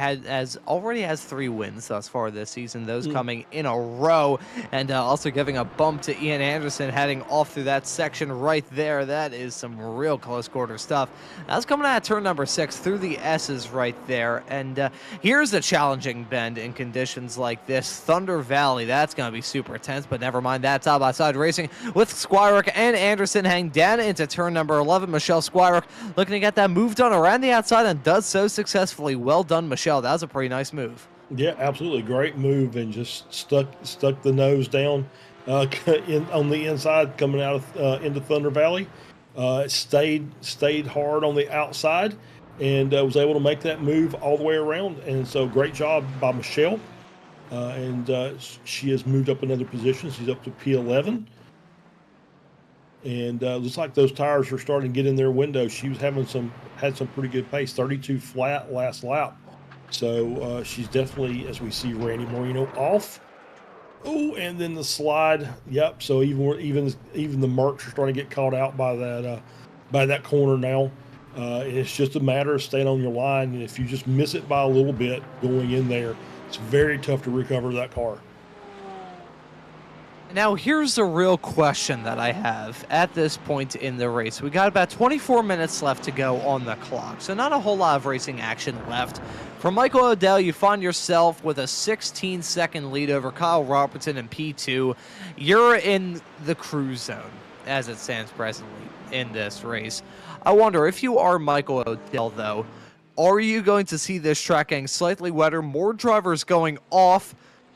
already has 3 wins thus far this season, those coming in a row, and also giving a bump to Ian Anderson heading off through that section right there. That is some real close quarter stuff. That's coming out of turn number 6 through the S's right there, and here's a challenging bend in conditions like this. Thunder Valley, that's going to be super tense, but never mind that. Side-by-side racing with Squirick and Anderson hang down into turn number 11. Michelle Squirick looking to get that move done around the outside and does so successfully. Well done, Michelle. That was a pretty nice move. Yeah, absolutely. Great move, and just stuck the nose down on the inside coming out of into Thunder Valley. Stayed hard on the outside, and was able to make that move all the way around. And so great job by Michelle. And she has moved up another position. She's up to P11. And looks like those tires are starting to get in their window. She was had some pretty good pace, 32 flat last lap. So she's definitely, as we see Randy Marino off. Oh, and then the slide. Yep. So even the Mercs are starting to get caught out by that corner now. It's just a matter of staying on your line, and if you just miss it by a little bit going in there, it's very tough to recover that car. Now, here's the real question that I have at this point in the race. We got about 24 minutes left to go on the clock, so not a whole lot of racing action left. For Michael Odell, you find yourself with a 16-second lead over Kyle Robertson in P2. You're in the cruise zone as it stands presently in this race. I wonder, if you are Michael Odell, though, are you going to see this track getting slightly wetter, more drivers going off?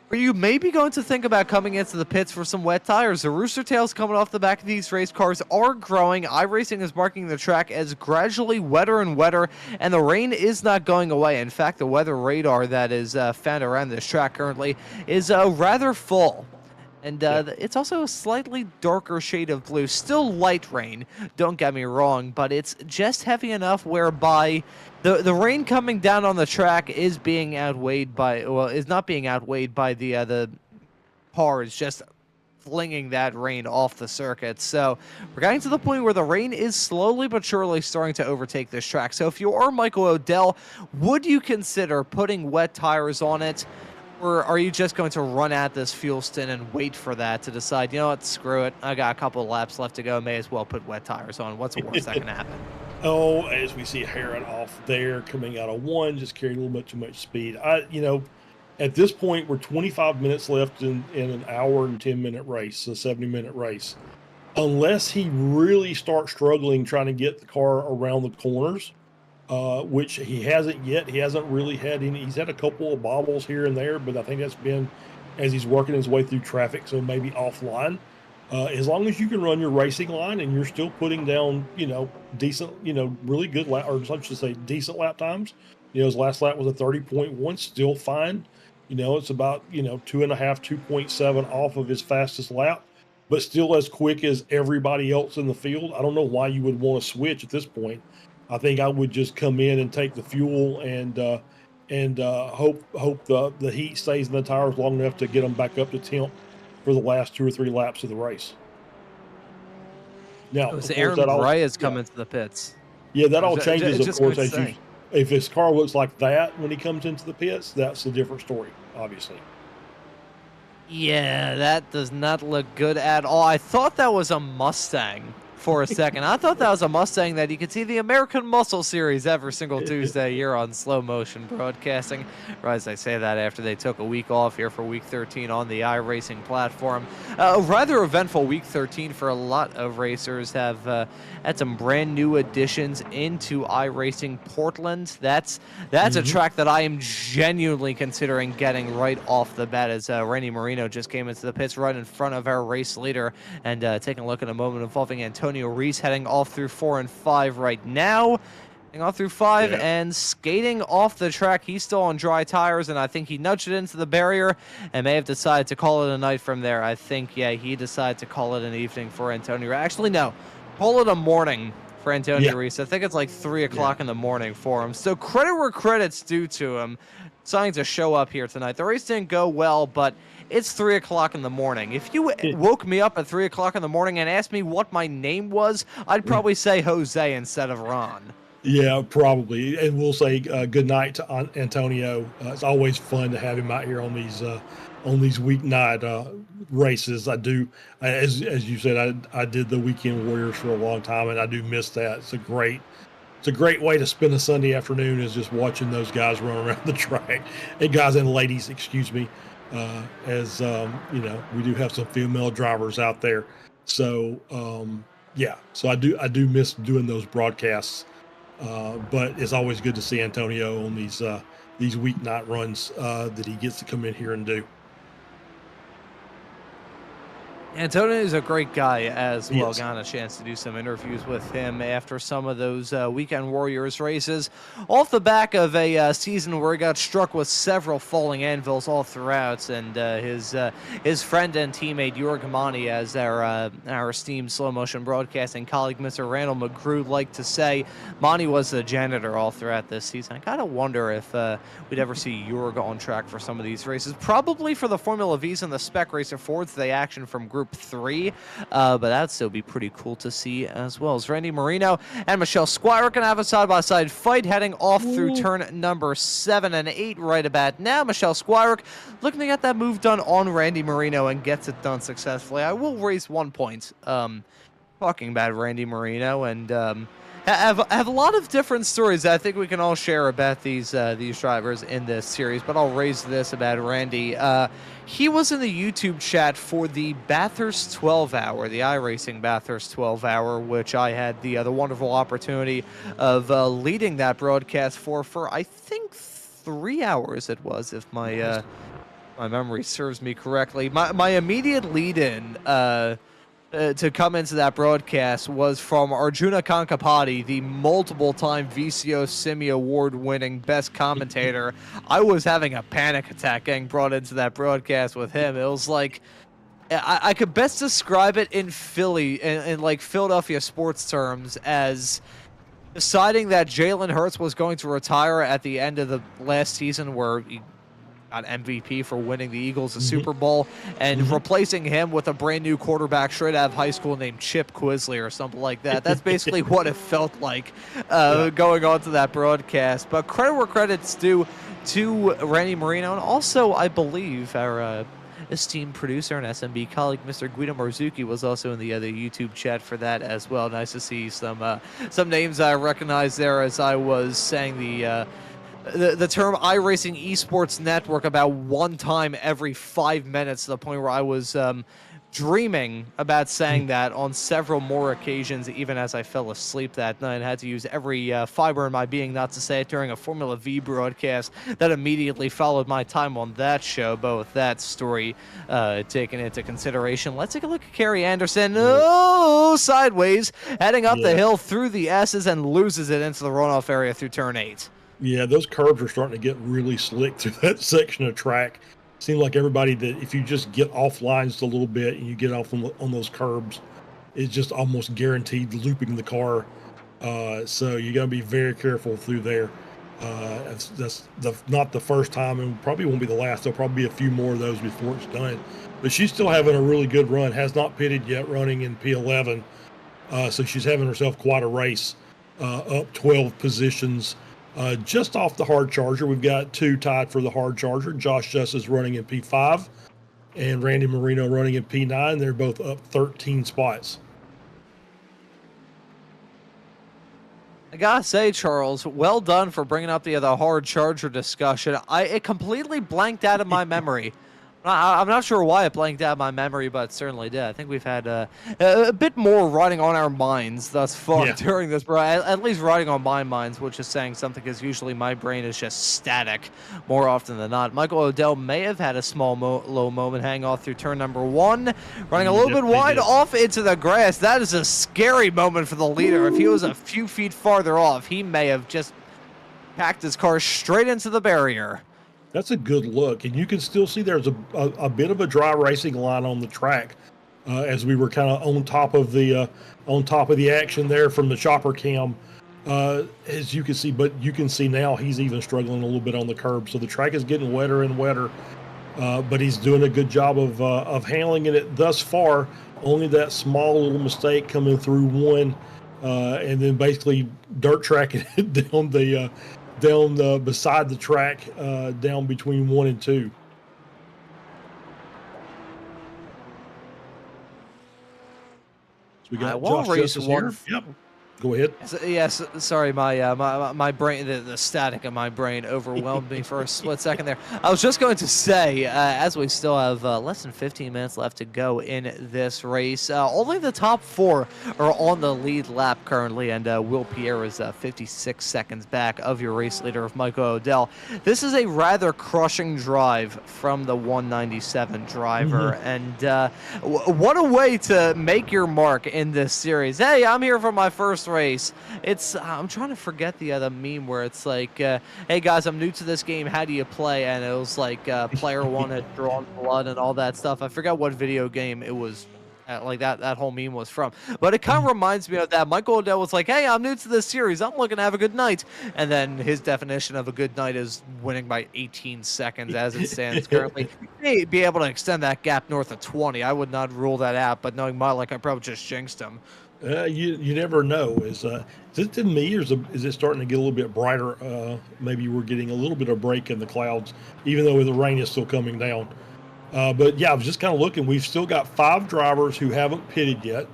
Are you maybe going to think about coming into the pits for some wet tires? The rooster tails coming off the back of these race cars are growing. iRacing is marking the track as gradually wetter and wetter, and the rain is not going away. In fact, the weather radar that is found around this track currently is rather full. And it's also a slightly darker shade of blue. Still light rain, don't get me wrong, but it's just heavy enough whereby the rain coming down on the track is being outweighed by, well, is not being outweighed by the cars just flinging that rain off the circuit. So we're getting to the point where the rain is slowly but surely starting to overtake this track. So if you are Michael O'Dell, would you consider putting wet tires on it? Or are you just going to run at this fuel stint and wait for that to decide, you know what, screw it, I got a couple of laps left to go, may as well put wet tires on. What's the worst that can happen? Oh, as we see Heron off there coming out of one, just carrying a little bit too much speed. At this point, we're 25 minutes left in an hour and 10-minute race, a 70-minute race. Unless he really starts struggling trying to get the car around the corners, which he hasn't yet. He hasn't really had any. He's had a couple of bobbles here and there, but I think that's been as he's working his way through traffic, so maybe offline. As long as you can run your racing line and you're still putting down, decent, really good lap, or I should say decent lap times. His last lap was a 30.1, still fine. It's about, 2.5, 2.7 off of his fastest lap, but still as quick as everybody else in the field. I don't know why you would want to switch at this point. I think I would just come in and take the fuel and hope the heat stays in the tires long enough to get them back up to temp for the last 2 or 3 laps of the race. Now, it was Aaron Reyes coming to the pits. Yeah, that all changes, of course, if his car looks like that when he comes into the pits, that's a different story, obviously. Yeah, that does not look good at all. I thought that was a Mustang for a second. I thought that was a Mustang that you could see the American Muscle Series every single Tuesday here on Slow Motion Broadcasting. Or as I say that after they took a week off here for Week 13 on the iRacing platform. A rather eventful Week 13 for a lot of racers. Have had some brand new additions into iRacing Portland. That's a track that I am genuinely considering getting right off the bat, as Randy Marino just came into the pits right in front of our race leader, and taking a look at a moment involving Antonio Reese heading off through 4 and 5 right now. Heading off through 5 and skating off the track. He's still on dry tires, and I think he nudged it into the barrier and may have decided to call it a night from there. I think, he decided to call it an evening for Antonio. Actually, no. Call it a morning for Antonio Reese. I think it's like 3 o'clock in the morning for him. So credit where credit's due to him. Deciding to show up here tonight. The race didn't go well, but it's 3 o'clock in the morning. If you woke me up at 3 o'clock in the morning and asked me what my name was, I'd probably say Jose instead of Ron. Yeah, probably. And we'll say good night to Antonio. It's always fun to have him out here on these weeknight races. I do, as you said, I did the Weekend Warriors for a long time, and I do miss that. It's a great way to spend a Sunday afternoon, is just watching those guys run around the track. And guys and ladies, excuse me, we do have some female drivers out there. So, so I do miss doing those broadcasts. But it's always good to see Antonio on these weeknight runs that he gets to come in here and do. Antonio is a great guy as well. Got a chance to do some interviews with him after some of those Weekend Warriors races. Off the back of a season where he got struck with several falling anvils all throughout, and his friend and teammate Jorg Mani, as our esteemed slow motion broadcasting colleague Mr. Randall McGrew liked to say, Mani was the janitor all throughout this season. I kind of wonder if we'd ever see Jorg on track for some of these races. Probably for the Formula V's and the Spec Racer Fords, the action from Group 3, but that'd still be pretty cool to see, as well as Randy Marino and Michelle Squire gonna have a side-by-side fight heading off through turn number 7 and 8 right about now. Michelle Squire looking to get that move done on Randy Marino and gets it done successfully. I will raise 1 point talking about Randy Marino, and have a lot of different stories that I think we can all share about these drivers in this series, but I'll raise this about Randy. He was in the YouTube chat for the Bathurst 12 Hour, the iRacing Bathurst 12 Hour, which I had the wonderful opportunity of leading that broadcast for I think 3 hours it was, if my memory serves me correctly. My immediate lead-in to come into that broadcast was from Arjuna Kankapati, the multiple-time VCO Simi Award-winning best commentator. I was having a panic attack getting brought into that broadcast with him. It was like I could best describe it in Philly, in like Philadelphia sports terms, as deciding that Jalen Hurts was going to retire at the end of the last season where he got MVP for winning the Eagles a Super Bowl, and replacing him with a brand new quarterback straight out of high school named Chip Quisley or something like that. That's basically what it felt like going on to that broadcast. But credit where credit's due to Randy Marino, and also, I believe, our esteemed producer and SMB colleague, Mr. Guido Marzucchi, was also in the other YouTube chat for that as well. Nice to see some names I recognize there as I was saying the term iRacing Esports Network about one time every 5 minutes, to the point where I was dreaming about saying that on several more occasions, even as I fell asleep that night. I had to use every fiber in my being not to say it during a Formula V broadcast that immediately followed my time on that show, but with that story taken into consideration. Let's take a look at Kerry Anderson. Oh, sideways, heading up the hill through the S's and loses it into the runoff area through turn 8. Yeah, those curbs are starting to get really slick through that section of track. Seems like everybody that if you just get off just a little bit and you get off on those curbs, it's just almost guaranteed looping the car. So you got to be very careful through there. That's not the first time, and probably won't be the last. There'll probably be a few more of those before it's done. But she's still having a really good run. Has not pitted yet, running in P11. So she's having herself quite a race, up 12 positions. Just off the hard charger, we've got 2 tied for the hard charger. Josh Justice running in P5 and Randy Marino running in P9. They're both up 13 spots. I gotta say, Charles, well done for bringing up the hard charger discussion. It completely blanked out of my memory. I'm not sure why it blanked out of my memory, but it certainly did. I think we've had a bit more riding on our minds thus far during this, bro. At least riding on my minds, which is saying something, because usually my brain is just static more often than not. Michael Odell may have had a small low moment hang off through turn number 1, running a little bit wide off into the grass. That is a scary moment for the leader. If he was a few feet farther off, he may have just packed his car straight into the barrier. That's a good look, and you can still see there's a bit of a dry racing line on the track as we were kind of on top of the action there from the chopper cam, as you can see. But you can see now he's even struggling a little bit on the curb, so the track is getting wetter and wetter. But he's doing a good job of handling it thus far. Only that small little mistake coming through 1, and then basically dirt tracking it down beside the track, down between 1 and 2. So we got Josh Justice here. Yep. Go ahead. Yes, sorry, my brain, the static of my brain overwhelmed me for a split second there. I was just going to say, as we still have less than 15 minutes left to go in this race, only the top 4 are on the lead lap currently, and Will Pierre is 56 seconds back of your race leader, of Michael Odell. This is a rather crushing drive from the 197 driver, and what a way to make your mark in this series. Hey, I'm here for my first race. I'm trying to forget the other meme where it's like, hey guys, I'm new to this game, how do you play? And it was like player 1 had drawn blood and all that stuff. I forgot what video game it was, like that whole meme was from, but it kind of reminds me of that. Michael Odell was like, hey, I'm new to this series, I'm looking to have a good night, and then his definition of a good night is winning by 18 seconds as it stands currently. Hey, be able to extend that gap north of 20. I would not rule that out, but knowing my luck, I probably just jinxed him. You never know. Is it in me, or is it starting to get a little bit brighter? Maybe we're getting a little bit of break in the clouds, even though the rain is still coming down. But yeah, I was just kind of looking. We've still got 5 drivers who haven't pitted yet.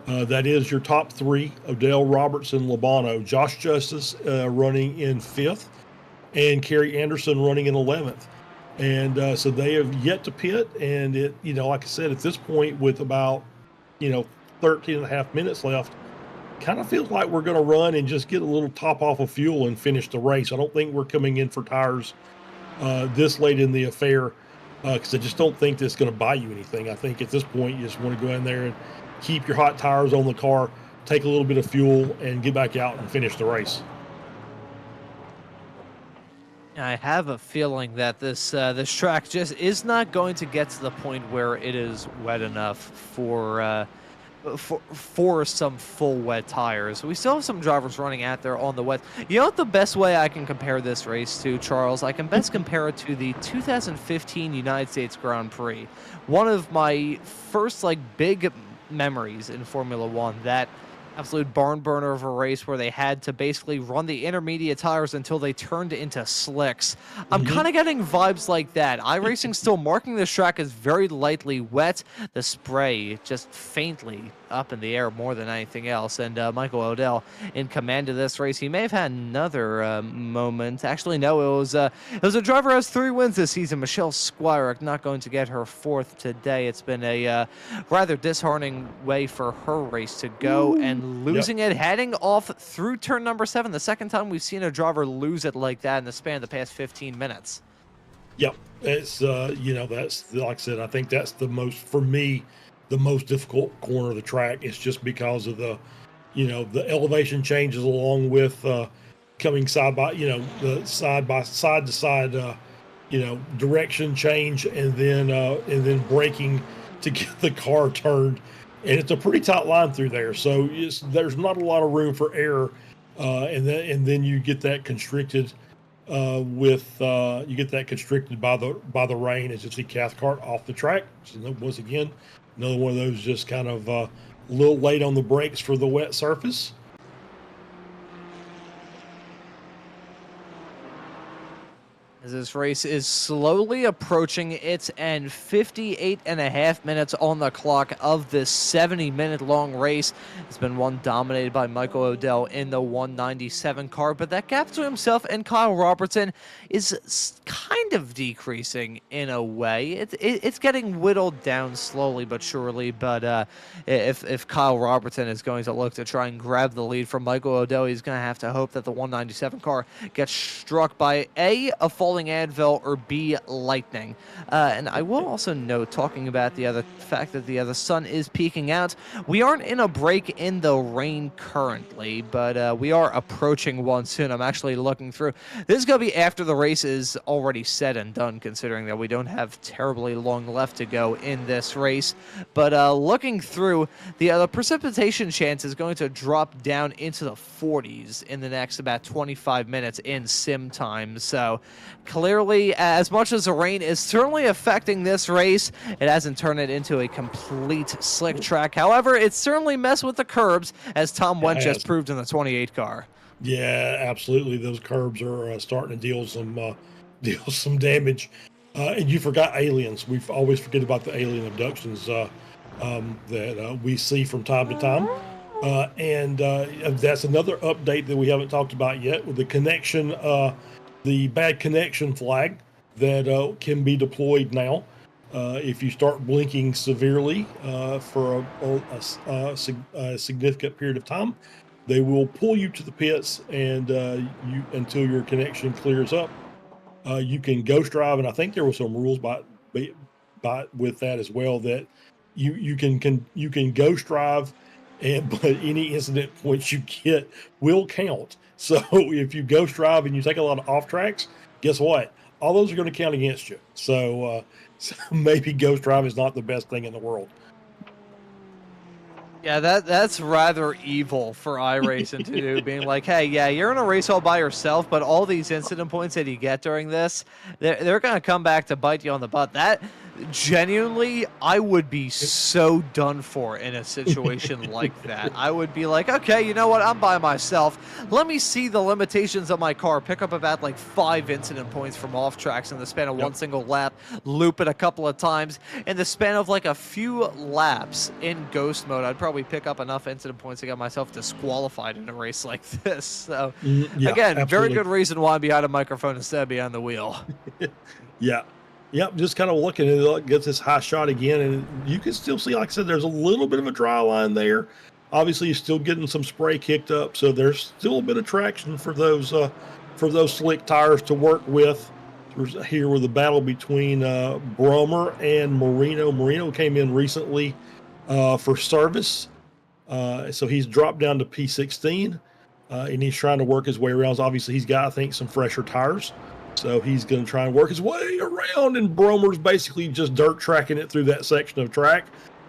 That is your top 3: Odell, Robertson, Labano, Josh Justice running in 5th, and Kerry Anderson running in 11th. And so they have yet to pit. And it, like I said, at this point, with about 13 and a half minutes left, kind of feels like we're going to run and just get a little top off of fuel and finish the race. I don't think we're coming in for tires this late in the affair, because I just don't think that's going to buy you anything. I think at this point you just want to go in there and keep your hot tires on the car, take a little bit of fuel, and get back out and finish the race. I have a feeling that this track just is not going to get to the point where it is wet enough for some full wet tires. We still have some drivers running out there on the wet. You know what the best way I can compare this race to, Charles? I can best compare it to the 2015 United States Grand Prix. One of my first big memories in Formula One, that absolute barn burner of a race where they had to basically run the intermediate tires until they turned into slicks. I'm kind of getting vibes like that. iRacing still marking this track as very lightly wet. The spray just faintly up in the air more than anything else. And Michael Odell in command of this race. He may have had another moment. Actually, no, it was a driver who has 3 wins this season. Michelle Squirek not going to get her 4th today. It's been a rather disheartening way for her race to go. And losing it, heading off through turn number 7. The second time we've seen a driver lose it like that in the span of the past 15 minutes. Yep. It's, that's, like I said, I think that's the most difficult corner of the track. It's just because of the elevation changes along with coming the side to side, direction change and then braking to get the car turned. And it's a pretty tight line through there, so there's not a lot of room for error, and then you get that constricted by the rain as you see Cathcart off the track. So once again, another one of those just kind of a little late on the brakes for the wet surface. As this race is slowly approaching its end, 58.5 minutes on the clock of this 70-minute long race. It's been one dominated by Michael Odell in the 197 car, but that gap to himself and Kyle Robertson is kind of decreasing in a way. It's getting whittled down slowly but surely, but if Kyle Robertson is going to look to try and grab the lead from Michael Odell, he's going to have to hope that the 197 car gets struck by a falling anvil or B, lightning. And I will also note, talking about the fact that the sun is peeking out, we aren't in a break in the rain currently, but we are approaching one soon. I'm actually looking through. This is going to be after the race is already said and done, considering that we don't have terribly long left to go in this race. But looking through, the precipitation chance is going to drop down into the 40s in the next about 25 minutes in sim time. So clearly, as much as the rain is certainly affecting this race, it hasn't turned it into a complete slick track. However, it's certainly messed with the curbs, as Tom Wentz just proved in the 28 car. Yeah, absolutely. Those curbs are starting to deal some damage. And you forgot aliens. We always forget about the alien abductions that we see from time to time. And that's another update that we haven't talked about yet with the connection. The bad connection flag that can be deployed now. If you start blinking severely for a significant period of time, they will pull you to the pits, and until your connection clears up. You can ghost drive, and I think there were some rules with that as well, that you can ghost drive, but any incident points you get will count. So if you ghost drive and you take a lot of off tracks, guess what? All those are going to count against you. So maybe ghost drive is not the best thing in the world. Yeah, that's rather evil for iRacing to do, being like, hey, yeah, you're in a race all by yourself, but all these incident points that you get during this, they're going to come back to bite you on the butt. That, genuinely, I would be so done for in a situation like that. I would be like, okay, you know what? I'm by myself. Let me see the limitations of my car. Pick up about 5 incident points from off tracks in the span of one single lap. Loop it a couple of times. In the span of a few laps in ghost mode, I'd probably pick up enough incident points to get myself disqualified in a race like this. So, again, absolutely. Very good reason why I'm behind a microphone instead of behind the wheel. Yeah. Yep, just kind of looking at it, gets this high shot again, and you can still see, like I said, there's a little bit of a dry line there. Obviously, you're still getting some spray kicked up, so there's still a bit of traction for those slick tires to work with. Here with the battle between Brummer and Marino. Marino came in recently for service, so he's dropped down to P16, and he's trying to work his way around. So obviously, he's got, I think, some fresher tires. So he's going to try and work his way around, and Bromer's basically just dirt tracking it through that section of track.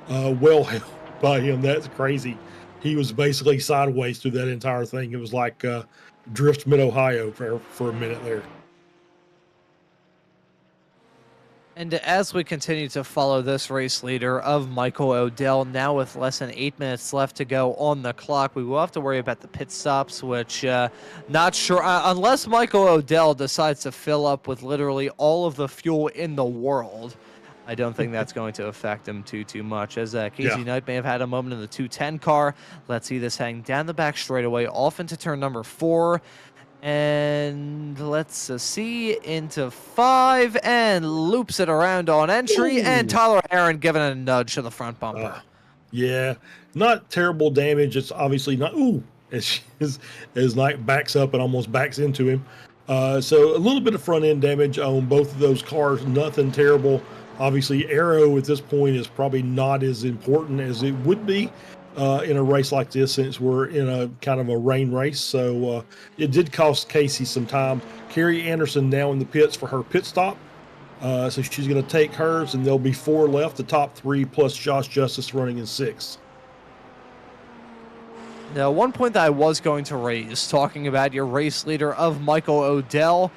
Well held by him. That's crazy. He was basically sideways through that entire thing. It was like Drift Mid-Ohio for a minute there. And as we continue to follow this race leader of Michael Odell, now with less than 8 minutes left to go on the clock, we will have to worry about the pit stops, which not sure, unless Michael Odell decides to fill up with literally all of the fuel in the world, I don't think that's going to affect him too much, as Casey Knight may have had a moment in the 210 car. Let's see this hang down the back straightaway, off into turn number 4. And let's see into 5 and loops it around on entry. Ooh. And Tyler Heron giving a nudge to the front bumper. Yeah, not terrible damage. It's obviously not. Ooh, as Knight backs up and almost backs into him. So a little bit of front end damage on both of those cars. Nothing terrible. Obviously, aero at this point is probably not as important as it would be in a race like this, since we're in a kind of a rain race. So it did cost Casey some time. Carrie Anderson now in the pits for her pit stop. So she's going to take hers, and there'll be 4 left, the top 3 plus Josh Justice running in 6th. Now, one point that I was going to raise, talking about your race leader of Michael Odell,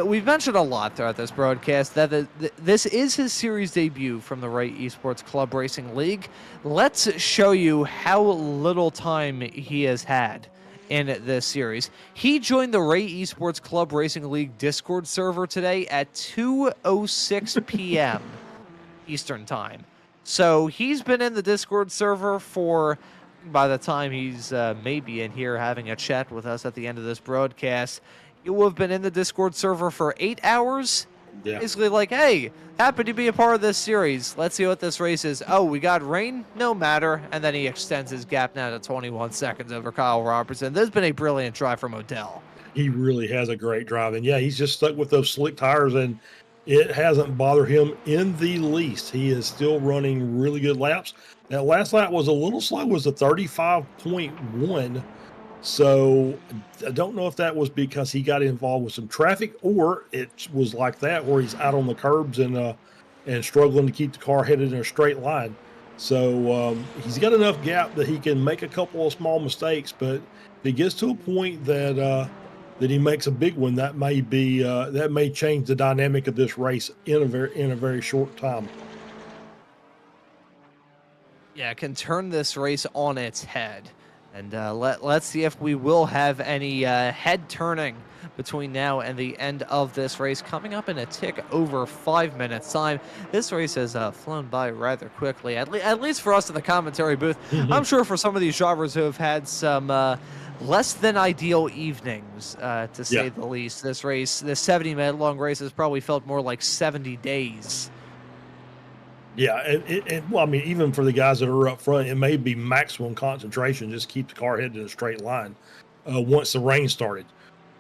we've mentioned a lot throughout this broadcast that this is his series debut from the Ray Esports Club Racing League. Let's show you how little time he has had in this series. He joined the Ray Esports Club Racing League Discord server today at 2:06 p.m. Eastern Time. So he's been in the Discord server for, by the time he's maybe in here having a chat with us at the end of this broadcast, you will have been in the Discord server for 8 hours. Yeah. Basically like, hey, happy to be a part of this series. Let's see what this race is. Oh, we got rain? No matter. And then he extends his gap now to 21 seconds over Kyle Robertson. This has been a brilliant drive from Odell. He really has a great drive. And yeah, he's just stuck with those slick tires, and it hasn't bothered him in the least. He is still running really good laps. That last lap was a little slow, it was a 35.1. So I don't know if that was because he got involved with some traffic, or it was like that where he's out on the curbs and struggling to keep the car headed in a straight line. So he's got enough gap that he can make a couple of small mistakes, but if he gets to a point that he makes a big one, that may change the dynamic of this race in a very short time. Yeah, it can turn this race on its head. And let's see if we will have any head turning between now and the end of this race. Coming up in a tick over 5 minutes time. This race has flown by rather quickly, at least for us in the commentary booth. I'm sure for some of these drivers who have had some less than ideal evenings, to say the least. This 70-minute long race has probably felt more like 70 days. Yeah, and well, I mean, even for the guys that are up front, it may be maximum concentration, just keep the car headed in a straight line once the rain started.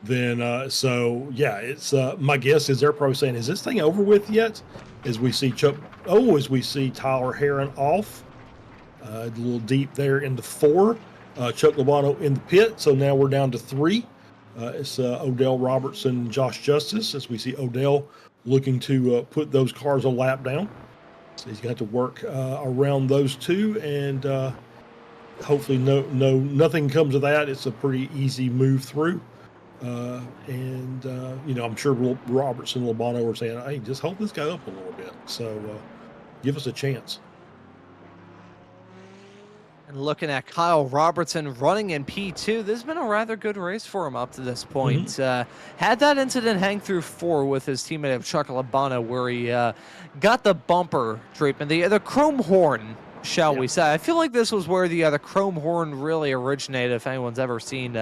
Then, so, yeah, it's my guess is they're probably saying, is this thing over with yet? As we see Tyler Heron off, a little deep there into 4. Chuck Lobano in the pit, so now we're down to 3. It's Odell Robertson and Josh Justice, as we see Odell looking to put those cars a lap down. So he's got to work around those two, and hopefully nothing comes of that. It's a pretty easy move through. I'm sure Robertson and Lobano were saying, hey, just hold this guy up a little bit. So give us a chance. And looking at Kyle Robertson running in P2, this has been a rather good race for him up to this point. Had that incident hang through 4 with his teammate Chuck Lobano, where he got the bumper treatment, the chrome horn, shall we say. I feel like this was where the chrome horn really originated, if anyone's ever seen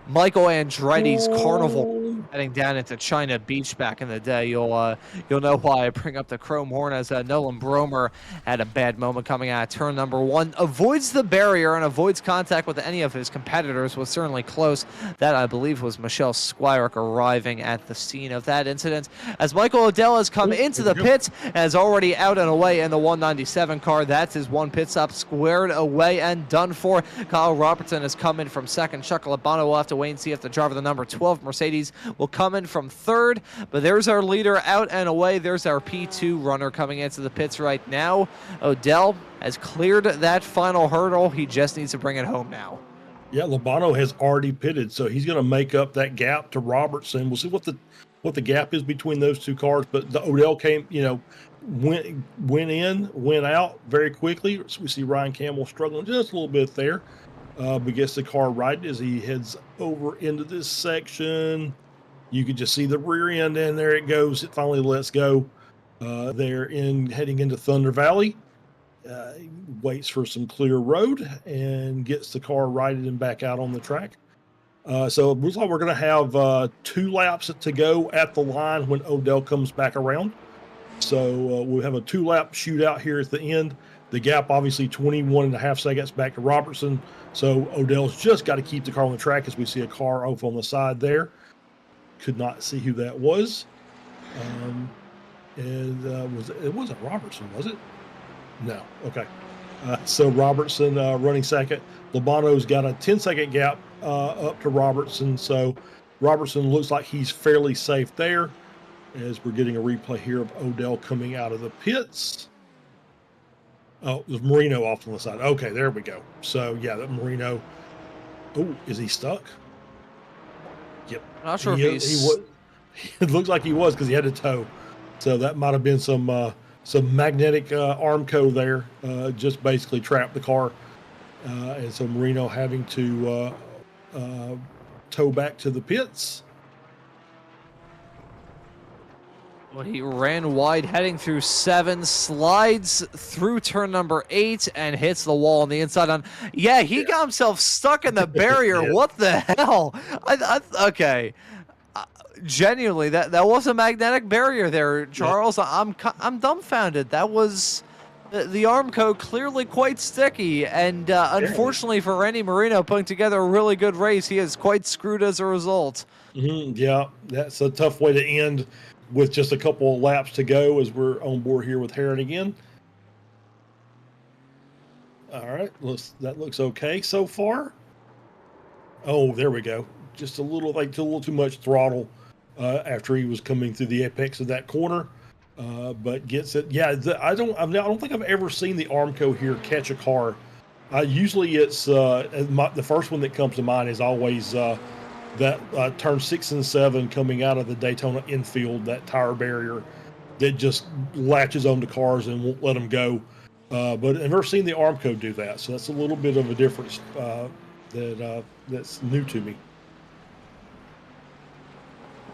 Michael Andretti's Carnival heading down into China Beach back in the day. You'll know why I bring up the chrome horn, as Nolan Bromer had a bad moment coming out of turn number 1. Avoids the barrier and avoids contact with any of his competitors. Was certainly close. That, I believe, was Michelle Squirick arriving at the scene of that incident. As Michael Odell has come into the pits and is already out and away in the 197 car. That's his 1 pit stop squared away and done for. Kyle Robertson has come in from second. Chuck Lobano will have to wait and see if the driver of the number 12 Mercedes will will come in from third, but there's our leader out and away. There's our P2 runner coming into the pits right now. Odell has cleared that final hurdle. He just needs to bring it home now. Yeah, Lobano has already pitted, so he's going to make up that gap to Robertson. We'll see what the gap is between those two cars, but the Odell came, went in, went out very quickly. So we see Ryan Campbell struggling just a little bit there, but gets the car right as he heads over into this section. You can just see the rear end, and there it goes. It finally lets go. They're heading into Thunder Valley. Waits for some clear road and gets the car righted and back out on the track. So it looks like we're going to have 2 laps to go at the line when Odell comes back around. So we'll have a 2-lap shootout here at the end. The gap, obviously, 21.5 seconds back to Robertson. So Odell's just got to keep the car on the track as we see a car over on the side there. Could not see who that was. It wasn't Robertson, was it? No. Okay. So Robertson running second. Lobano's got a 10-second gap up to Robertson. So Robertson looks like he's fairly safe there as we're getting a replay here of Odell coming out of the pits. Oh, there's Marino off on the side. Okay, there we go. So, yeah, that Marino. Oh, is he stuck? Yep. I'm not sure if he's... was. It looks like he was because he had a tow. So that might have been some magnetic Armco there, just basically trapped the car. And so Marino having to tow back to the pits. Well, he ran wide heading through 7, slides through turn number 8, and hits the wall on the inside. Yeah, he got himself stuck in the barrier. Yeah. What the hell? Okay. Genuinely, that was a magnetic barrier there, Charles. Yeah. I'm dumbfounded. That was the Armco clearly quite sticky, and unfortunately for Randy Marino putting together a really good race, he is quite screwed as a result. Yeah, that's a tough way to end with just a couple of laps to go as we're on board here with Heron again. All right, that looks okay so far. Oh, there we go. Just a little too much throttle after he was coming through the apex of that corner, but gets it. Yeah, I don't think I've ever seen the Armco here catch a car. Usually it's the first one that comes to mind is always that turn 6 and 7 coming out of the Daytona infield, that tire barrier that just latches onto cars and won't let them go. But I've never seen the Armco do that, so that's a little bit of a difference that's new to me.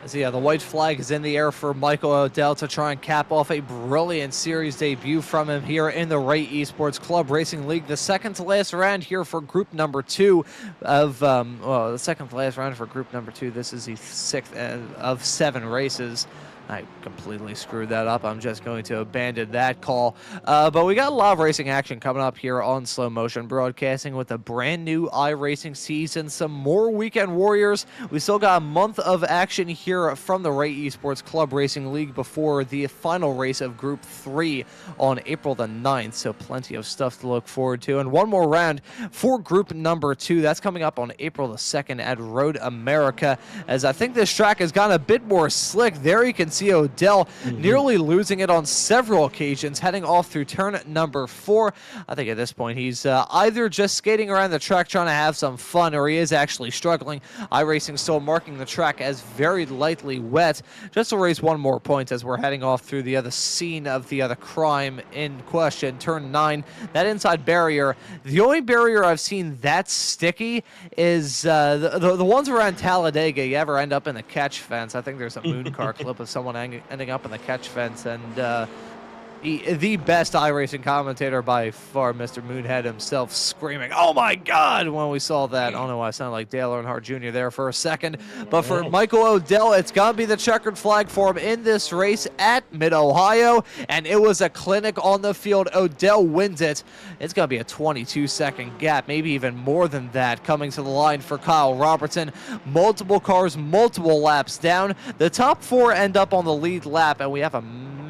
So yeah, the white flag is in the air for Michael Odell to try and cap off a brilliant series debut from him here in the Ray Esports Club Racing League. The second to last round here for group number 2 of, the second to last round for group number 2. This is the 6th of 7 races. I completely screwed that up. I'm just going to abandon that call. But we got a lot of racing action coming up here on Slow Motion Broadcasting with a brand new iRacing season, some more Weekend Warriors. We still got a month of action here from the Ray Esports Club Racing League before the final race of Group 3 on April the 9th. So plenty of stuff to look forward to. And one more round for Group number 2. That's coming up on April the 2nd at Road America. As I think this track has gotten a bit more slick. There you can see Odell nearly losing it on several occasions, heading off through turn number 4. I think at this point he's either just skating around the track trying to have some fun, or he is actually struggling. iRacing still marking the track as very lightly wet, just to raise one more point as we're heading off through the other scene of the other crime in question, turn 9. That inside barrier, the only barrier I've seen that sticky is the ones around Talladega. You ever end up in the catch fence? I think there's a moon car clip of someone ending up in the catch fence, and the best iRacing commentator by far, Mr. Moonhead himself, screaming, "Oh my God!" when we saw that. I don't know why I sounded like Dale Earnhardt Jr. there for a second, but for Michael Odell, it's gonna be the checkered flag for him in this race at Mid-Ohio, and it was a clinic on the field. Odell wins it. It's gonna be a 22-second gap, maybe even more than that, coming to the line for Kyle Robertson. Multiple cars, multiple laps down. The top 4 end up on the lead lap, and we have a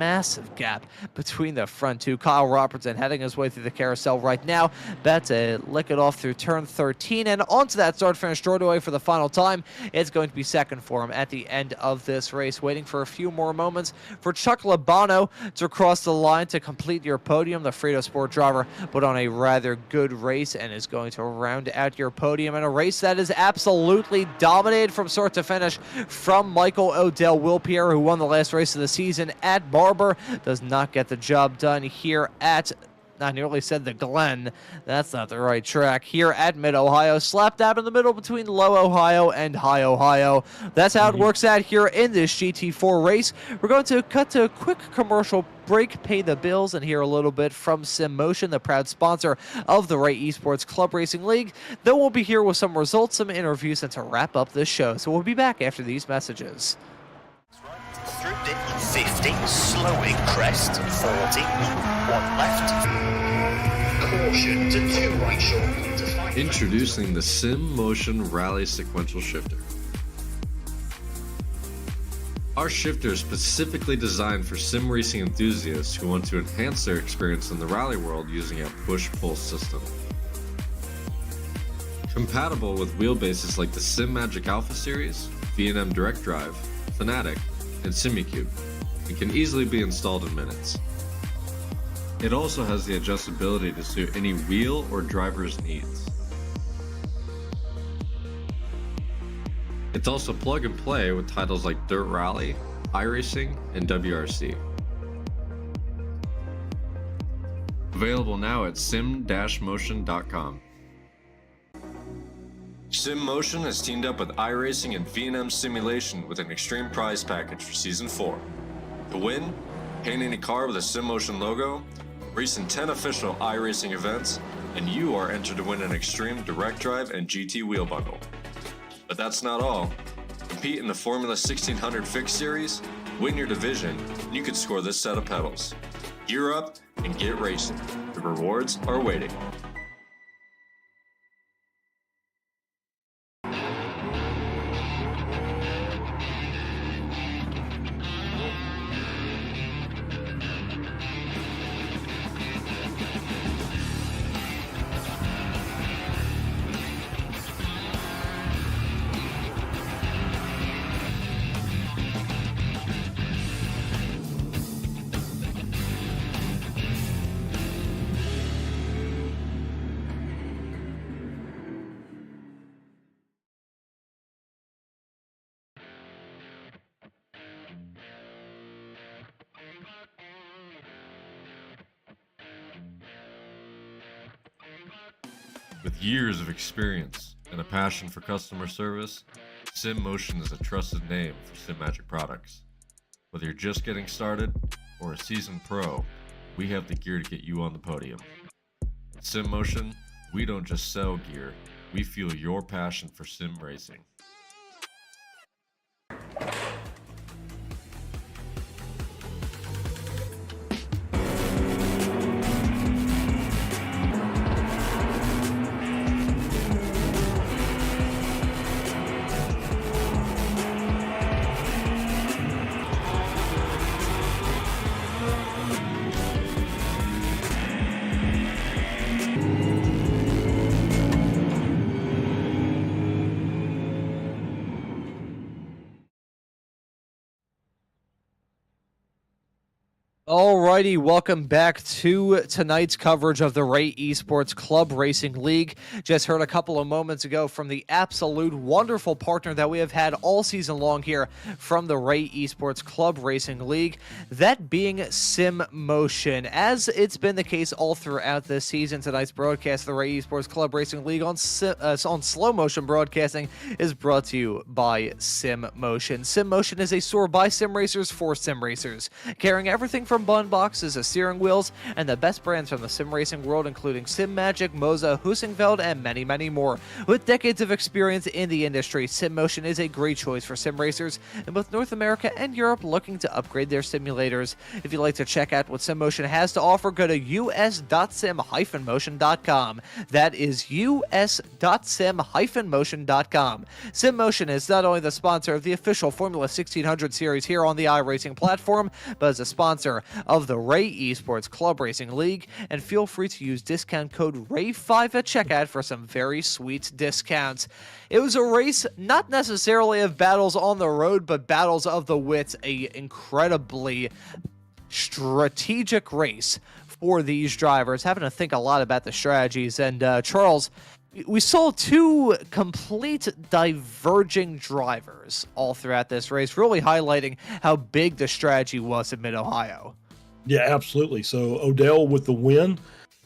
massive gap between the front two. Kyle Robertson heading his way through the carousel right now. About to lick it off through turn 13 and onto that start-finish straightaway for the final time. It's going to be second for him at the end of this race. Waiting for a few more moments for Chuck Labano to cross the line to complete your podium. The Frito Sport driver put on a rather good race and is going to round out your podium in a race that is absolutely dominated from start to finish from Michael Odell Wilpierre, who won the last race of the season at Barber. Does not get the job done here at, I nearly said the Glen. That's not the right track. Here at Mid-Ohio, slap dab in the middle between Low Ohio and High Ohio. That's how it works out here in this GT4 race. We're going to cut to a quick commercial break, pay the bills, and hear a little bit from SimMotion, the proud sponsor of the Ray Esports Club Racing League. Then we'll be here with some results, some interviews, and to wrap up this show. So we'll be back after these messages. Through dip 50, slowing crest 40, one left. Caution to two right short to find. Introducing the SimMotion Rally Sequential Shifter. Our shifter is specifically designed for sim racing enthusiasts who want to enhance their experience in the rally world using a push-pull system. Compatible with wheelbases like the SimMagic Alpha Series, V&M Direct Drive, Fanatic, and SimiCube, it can easily be installed in minutes. It also has the adjustability to suit any wheel or driver's needs. It's also plug and play with titles like Dirt Rally, iRacing, and WRC. Available now at sim-motion.com. SimMotion has teamed up with iRacing and V&M Simulation with an extreme prize package for Season 4. To win, paint any car with a SimMotion logo, race in 10 official iRacing events, and you are entered to win an extreme direct drive and GT wheel bundle. But that's not all. Compete in the Formula 1600 Fixed Series, win your division, and you could score this set of pedals. Gear up and get racing. The rewards are waiting. With years of experience and a passion for customer service, SimMotion is a trusted name for SimMagic products. Whether you're just getting started or a seasoned pro, we have the gear to get you on the podium. At SimMotion, we don't just sell gear, we fuel your passion for sim racing. Alrighty, welcome back to tonight's coverage of the Ray Esports Club Racing League. Just heard a couple of moments ago from the absolute wonderful partner that we have had all season long here from the Ray Esports Club Racing League, that being SimMotion. As it's been the case all throughout this season, tonight's broadcast of the Ray Esports Club Racing League on slow motion broadcasting is brought to you by SimMotion. SimMotion is a store by sim racers for sim racers, carrying everything from custom button boxes of steering wheels, and the best brands from the sim racing world, including SimMagic, Moza, Husingfeld, and many, many more. With decades of experience in the industry, SimMotion is a great choice for sim racers in both North America and Europe looking to upgrade their simulators. If you'd like to check out what SimMotion has to offer, go to us.sim-motion.com. That is us.sim-motion.com. SimMotion is not only the sponsor of the official Formula 1600 series here on the iRacing platform, but is a sponsor of the Ray Esports Club Racing League, and feel free to use discount code RAY5 at checkout for some very sweet discounts. It was a race not necessarily of battles on the road, but battles of the wits, a incredibly strategic race for these drivers, having to think a lot about the strategies. And Charles, we saw two complete diverging drivers all throughout this race, really highlighting how big the strategy was in Mid-Ohio. Yeah, absolutely. So Odell with the win,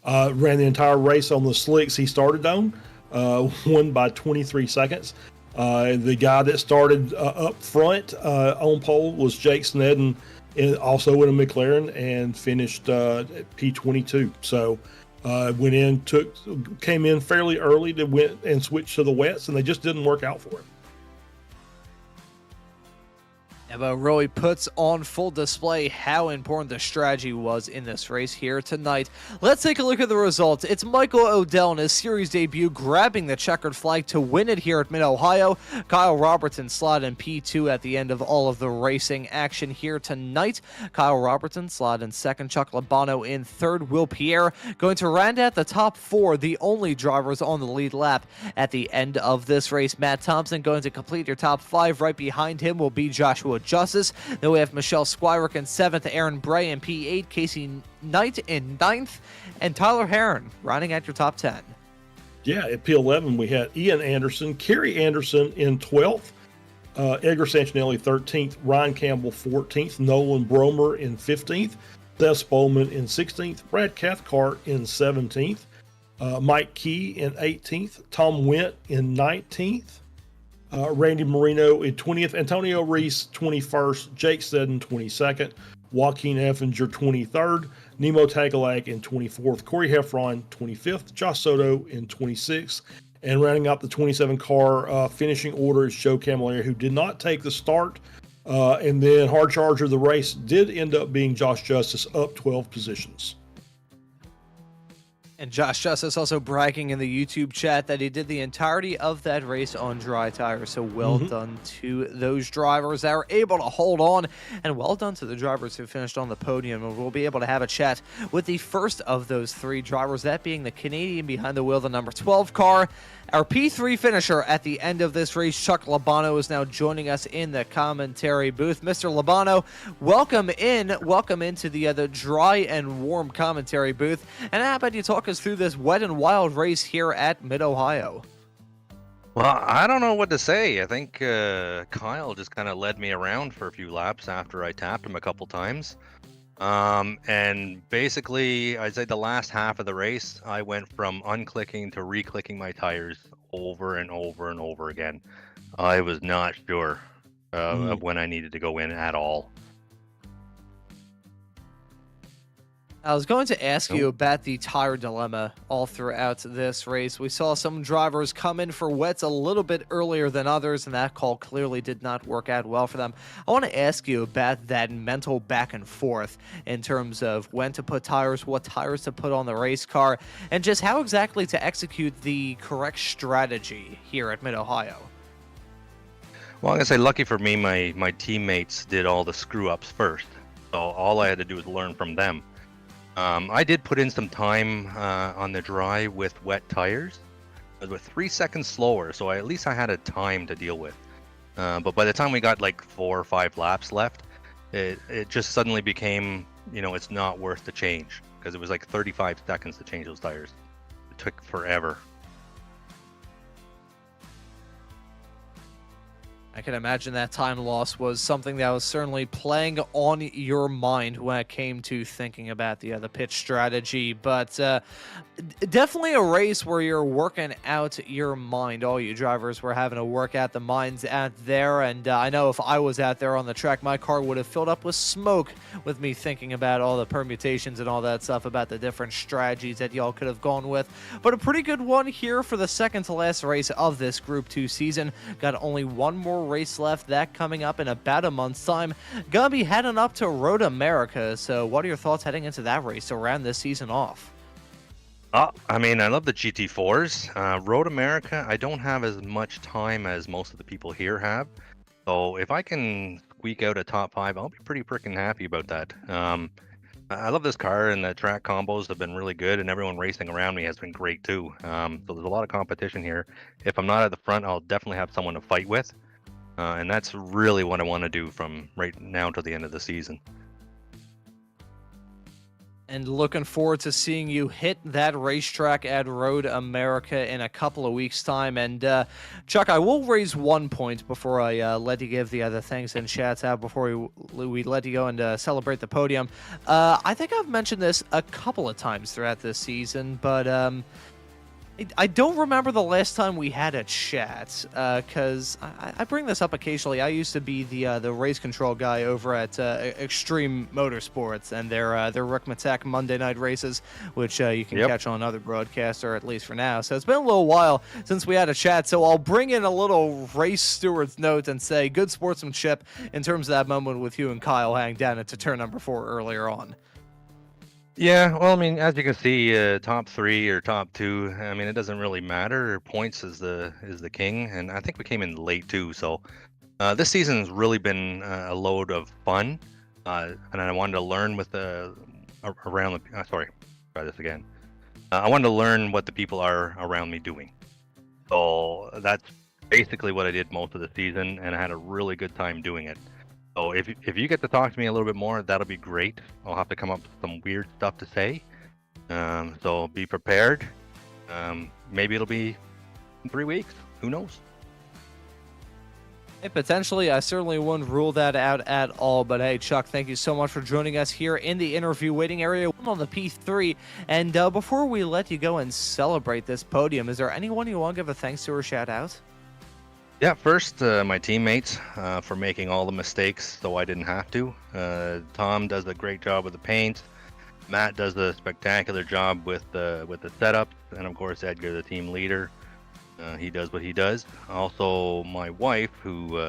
ran the entire race on the slicks he started on, won by 23 seconds. The guy that started up front on pole was Jake Snedden, also in a McLaren, and finished P22. So came in fairly early to win and switch to the wets, and they just didn't work out for him. But really puts on full display how important the strategy was in this race here tonight. Let's take a look at the results. It's Michael Odell in his series debut grabbing the checkered flag to win it here at Mid-Ohio. Kyle Robertson slotted in P2 at the end of all of the racing action here tonight. Kyle Robertson slotted in second, Chuck Labano in third, Will Pierre going to round out the top four, the only drivers on the lead lap at the end of this race. Matt Thompson going to complete your top five. Right behind him will be Joshua Justice. Then we have Michelle Squirick in 7th, Aaron Bray in P8, Casey Knight in 9th, and Tyler Heron rounding out your top 10. Yeah, at P11 we had Ian Anderson, Kerry Anderson in 12th, Edgar Santinelli 13th, Ryan Campbell 14th, Nolan Bromer in 15th, Seth Spolman in 16th, Brad Cathcart in 17th, Mike Key in 18th, Tom Went in 19th, Randy Marino in 20th, Antonio Reese 21st, Jake Seddon 22nd, Joaquin Effinger 23rd, Nemo Tagalak in 24th, Corey Heffron 25th, Josh Soto in 26th, and rounding out the 27 car finishing order is Joe Camilleri, who did not take the start, and then hard charger of the race did end up being Josh Justice, up 12 positions. And Josh Justice also bragging in the YouTube chat that he did the entirety of that race on dry tires. So well done to those drivers that were able to hold on, and well done to the drivers who finished on the podium. And we'll be able to have a chat with the first of those three drivers, that being the Canadian behind the wheel, the number 12 car. Our P3 finisher at the end of this race, Chuck Labano, is now joining us in the commentary booth. Mr. Labano, welcome into the dry and warm commentary booth. And how about you talk us through this wet and wild race here at Mid-Ohio? Well, I don't know what to say. I think Kyle just kind of led me around for a few laps after I tapped him a couple times. And basically, I'd say the last half of the race, I went from unclicking to re-clicking my tires over and over and over again. I was not sure of when I needed to go in at all. I was going to ask you about the tire dilemma all throughout this race. We saw some drivers come in for wets a little bit earlier than others, and that call clearly did not work out well for them. I want to ask you about that mental back and forth in terms of when to put tires, what tires to put on the race car, and just how exactly to execute the correct strategy here at Mid-Ohio. Well, I'm going to say, lucky for me, my teammates did all the screw-ups first. So all I had to do was learn from them. I did put in some time on the dry with wet tires. It was 3 seconds slower, so at least I had a time to deal with. But by the time we got like 4 or 5 laps left, it just suddenly became, it's not worth the change, because it was like 35 seconds to change those tires. It took forever. I can imagine that time loss was something that was certainly playing on your mind when it came to thinking about the pitch strategy. But definitely a race where you're working out your mind. All you drivers were having to work out the minds out there. And I know if I was out there on the track, my car would have filled up with smoke with me thinking about all the permutations and all that stuff, about the different strategies that y'all could have gone with. But a pretty good one here for the second to last race of this Group 2 season. Got only one more race left, that coming up in about a month's time. Gonna be heading up to Road America. So what are your thoughts heading into that race to round this season off? I mean, I love the GT4s. Road America, I don't have as much time as most of the people here have. So if I can squeak out a top 5, I'll be pretty freaking happy about that. I love this car, and the track combos have been really good, and everyone racing around me has been great too. So there's a lot of competition here. If I'm not at the front, I'll definitely have someone to fight with. And that's really what I want to do from right now to the end of the season. And looking forward to seeing you hit that racetrack at Road America in a couple of weeks' time. And Chuck, I will raise 1 point before I let you give the other thanks and shouts out before we let you go and celebrate the podium. I think I've mentioned this a couple of times throughout this season, but I don't remember the last time we had a chat, because I bring this up occasionally. I used to be the race control guy over at Extreme Motorsports and their Rick Matek Monday night races, which you can catch on another broadcaster, at least for now. So it's been a little while since we had a chat, so I'll bring in a little race steward's note and say good sportsmanship in terms of that moment with you and Kyle hang down into turn number 4 earlier on. Yeah, well, I mean, as you can see, top 3 or top 2, I mean, it doesn't really matter. Points is the king, and I think we came in late too. So this season's really been a load of fun, and I wanted to learn with around the. Sorry, try this again. I wanted to learn what the people are around me doing. So that's basically what I did most of the season, and I had a really good time doing it. So if you get to talk to me a little bit more, that'll be great. I'll have to come up with some weird stuff to say. So be prepared. Maybe it'll be in 3 weeks. Who knows? Hey, potentially, I certainly wouldn't rule that out at all. But hey, Chuck, thank you so much for joining us here in the interview waiting area on the P3. And before we let you go and celebrate this podium, is there anyone you want to give a thanks to or shout out? Yeah, first, my teammates for making all the mistakes so I didn't have to. Tom does a great job with the paint. Matt does a spectacular job with the setup, and of course Edgar, the team leader. He does what he does. Also, my wife, who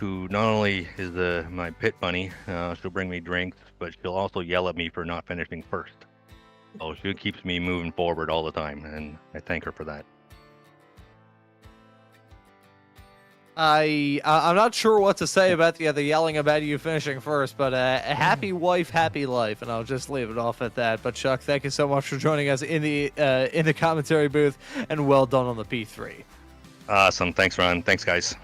not only is my pit bunny, she'll bring me drinks, but she'll also yell at me for not finishing first. So she keeps me moving forward all the time, and I thank her for that. I'm not sure what to say about the yelling about you finishing first, but a happy wife, happy life, and I'll just leave it off at that. But Chuck, thank you so much for joining us in the commentary booth, and well done on the P3. Awesome, thanks, Ron. Thanks, guys.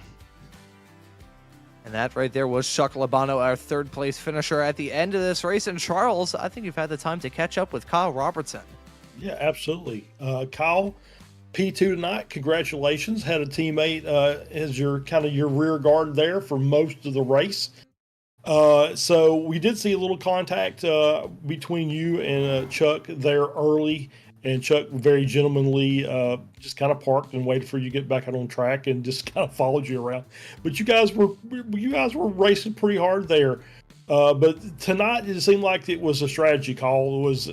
And that right there was Chuck Labano, our third place finisher at the end of this race. And Charles, I think you've had the time to catch up with Kyle Robertson. Yeah, absolutely. Kyle, P2 tonight, congratulations. Had a teammate as your rear guard there for most of the race. So we did see a little contact between you and Chuck there early, and Chuck very gentlemanly just kind of parked and waited for you to get back out on track and just kind of followed you around. But you guys were racing pretty hard there. But tonight it seemed like it was a strategy call. It was,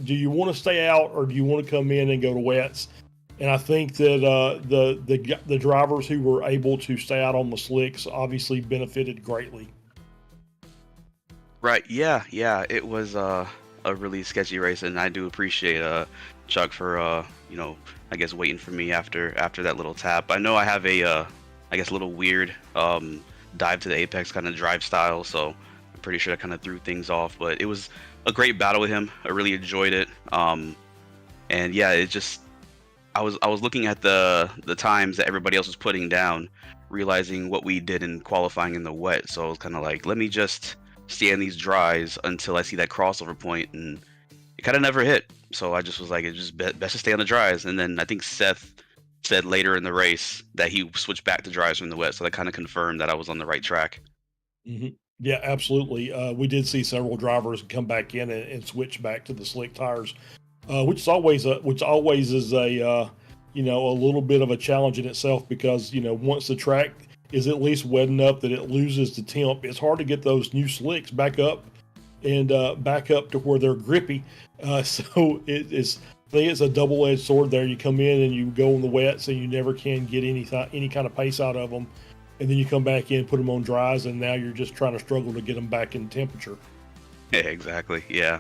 do you want to stay out or do you want to come in and go to wets? And I think that the drivers who were able to stay out on the slicks obviously benefited greatly. Right. Yeah. It was a really sketchy race, and I do appreciate Chuck for I guess waiting for me after that little tap. I know I have a little weird dive to the apex kind of drive style, so I'm pretty sure that kind of threw things off. But it was a great battle with him. I really enjoyed it. And yeah, it just. I was looking at the times that everybody else was putting down, realizing what we did in qualifying in the wet. So I was kind of like, let me just stay in these dries until I see that crossover point, and it kind of never hit. So I just was like, it's just best to stay on the dries. And then I think Seth said later in the race that he switched back to dries from the wet, so that kind of confirmed that I was on the right track. Mm-hmm. Yeah, absolutely. We did see several drivers come back in and switch back to the slick tires, which is always is a a little bit of a challenge in itself, because once the track is at least wet enough that it loses the temp, it's hard to get those new slicks back up and back up to where they're grippy. So I think it's a double-edged sword there. You come in and you go in the wet, so you never can get any kind of pace out of them. And then you come back in, put them on dries, and now you're just trying to struggle to get them back in temperature. Yeah, exactly. Yeah.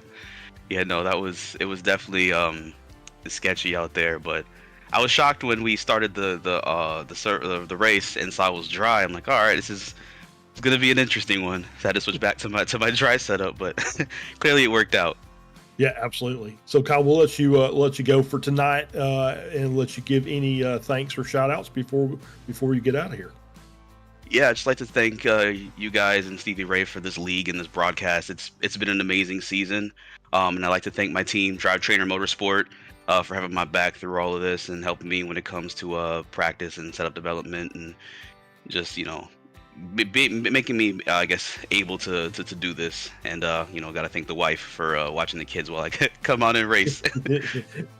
No, it was definitely sketchy out there, but I was shocked when we started the race and saw it was dry. I'm like, all right, it's gonna be an interesting one. So I had to switch back to my dry setup, but clearly it worked out. Yeah, absolutely. So Kyle, we'll let you go for tonight, and let you give any thanks or shout outs before you get out of here. Yeah, I'd just like to thank you guys and Stevie Ray for this league and this broadcast. It's been an amazing season, and I'd like to thank my team, Drive Trainer Motorsport, for having my back through all of this and helping me when it comes to practice and setup development, and just making me I guess able to do this. And got to thank the wife for watching the kids while I come out and race.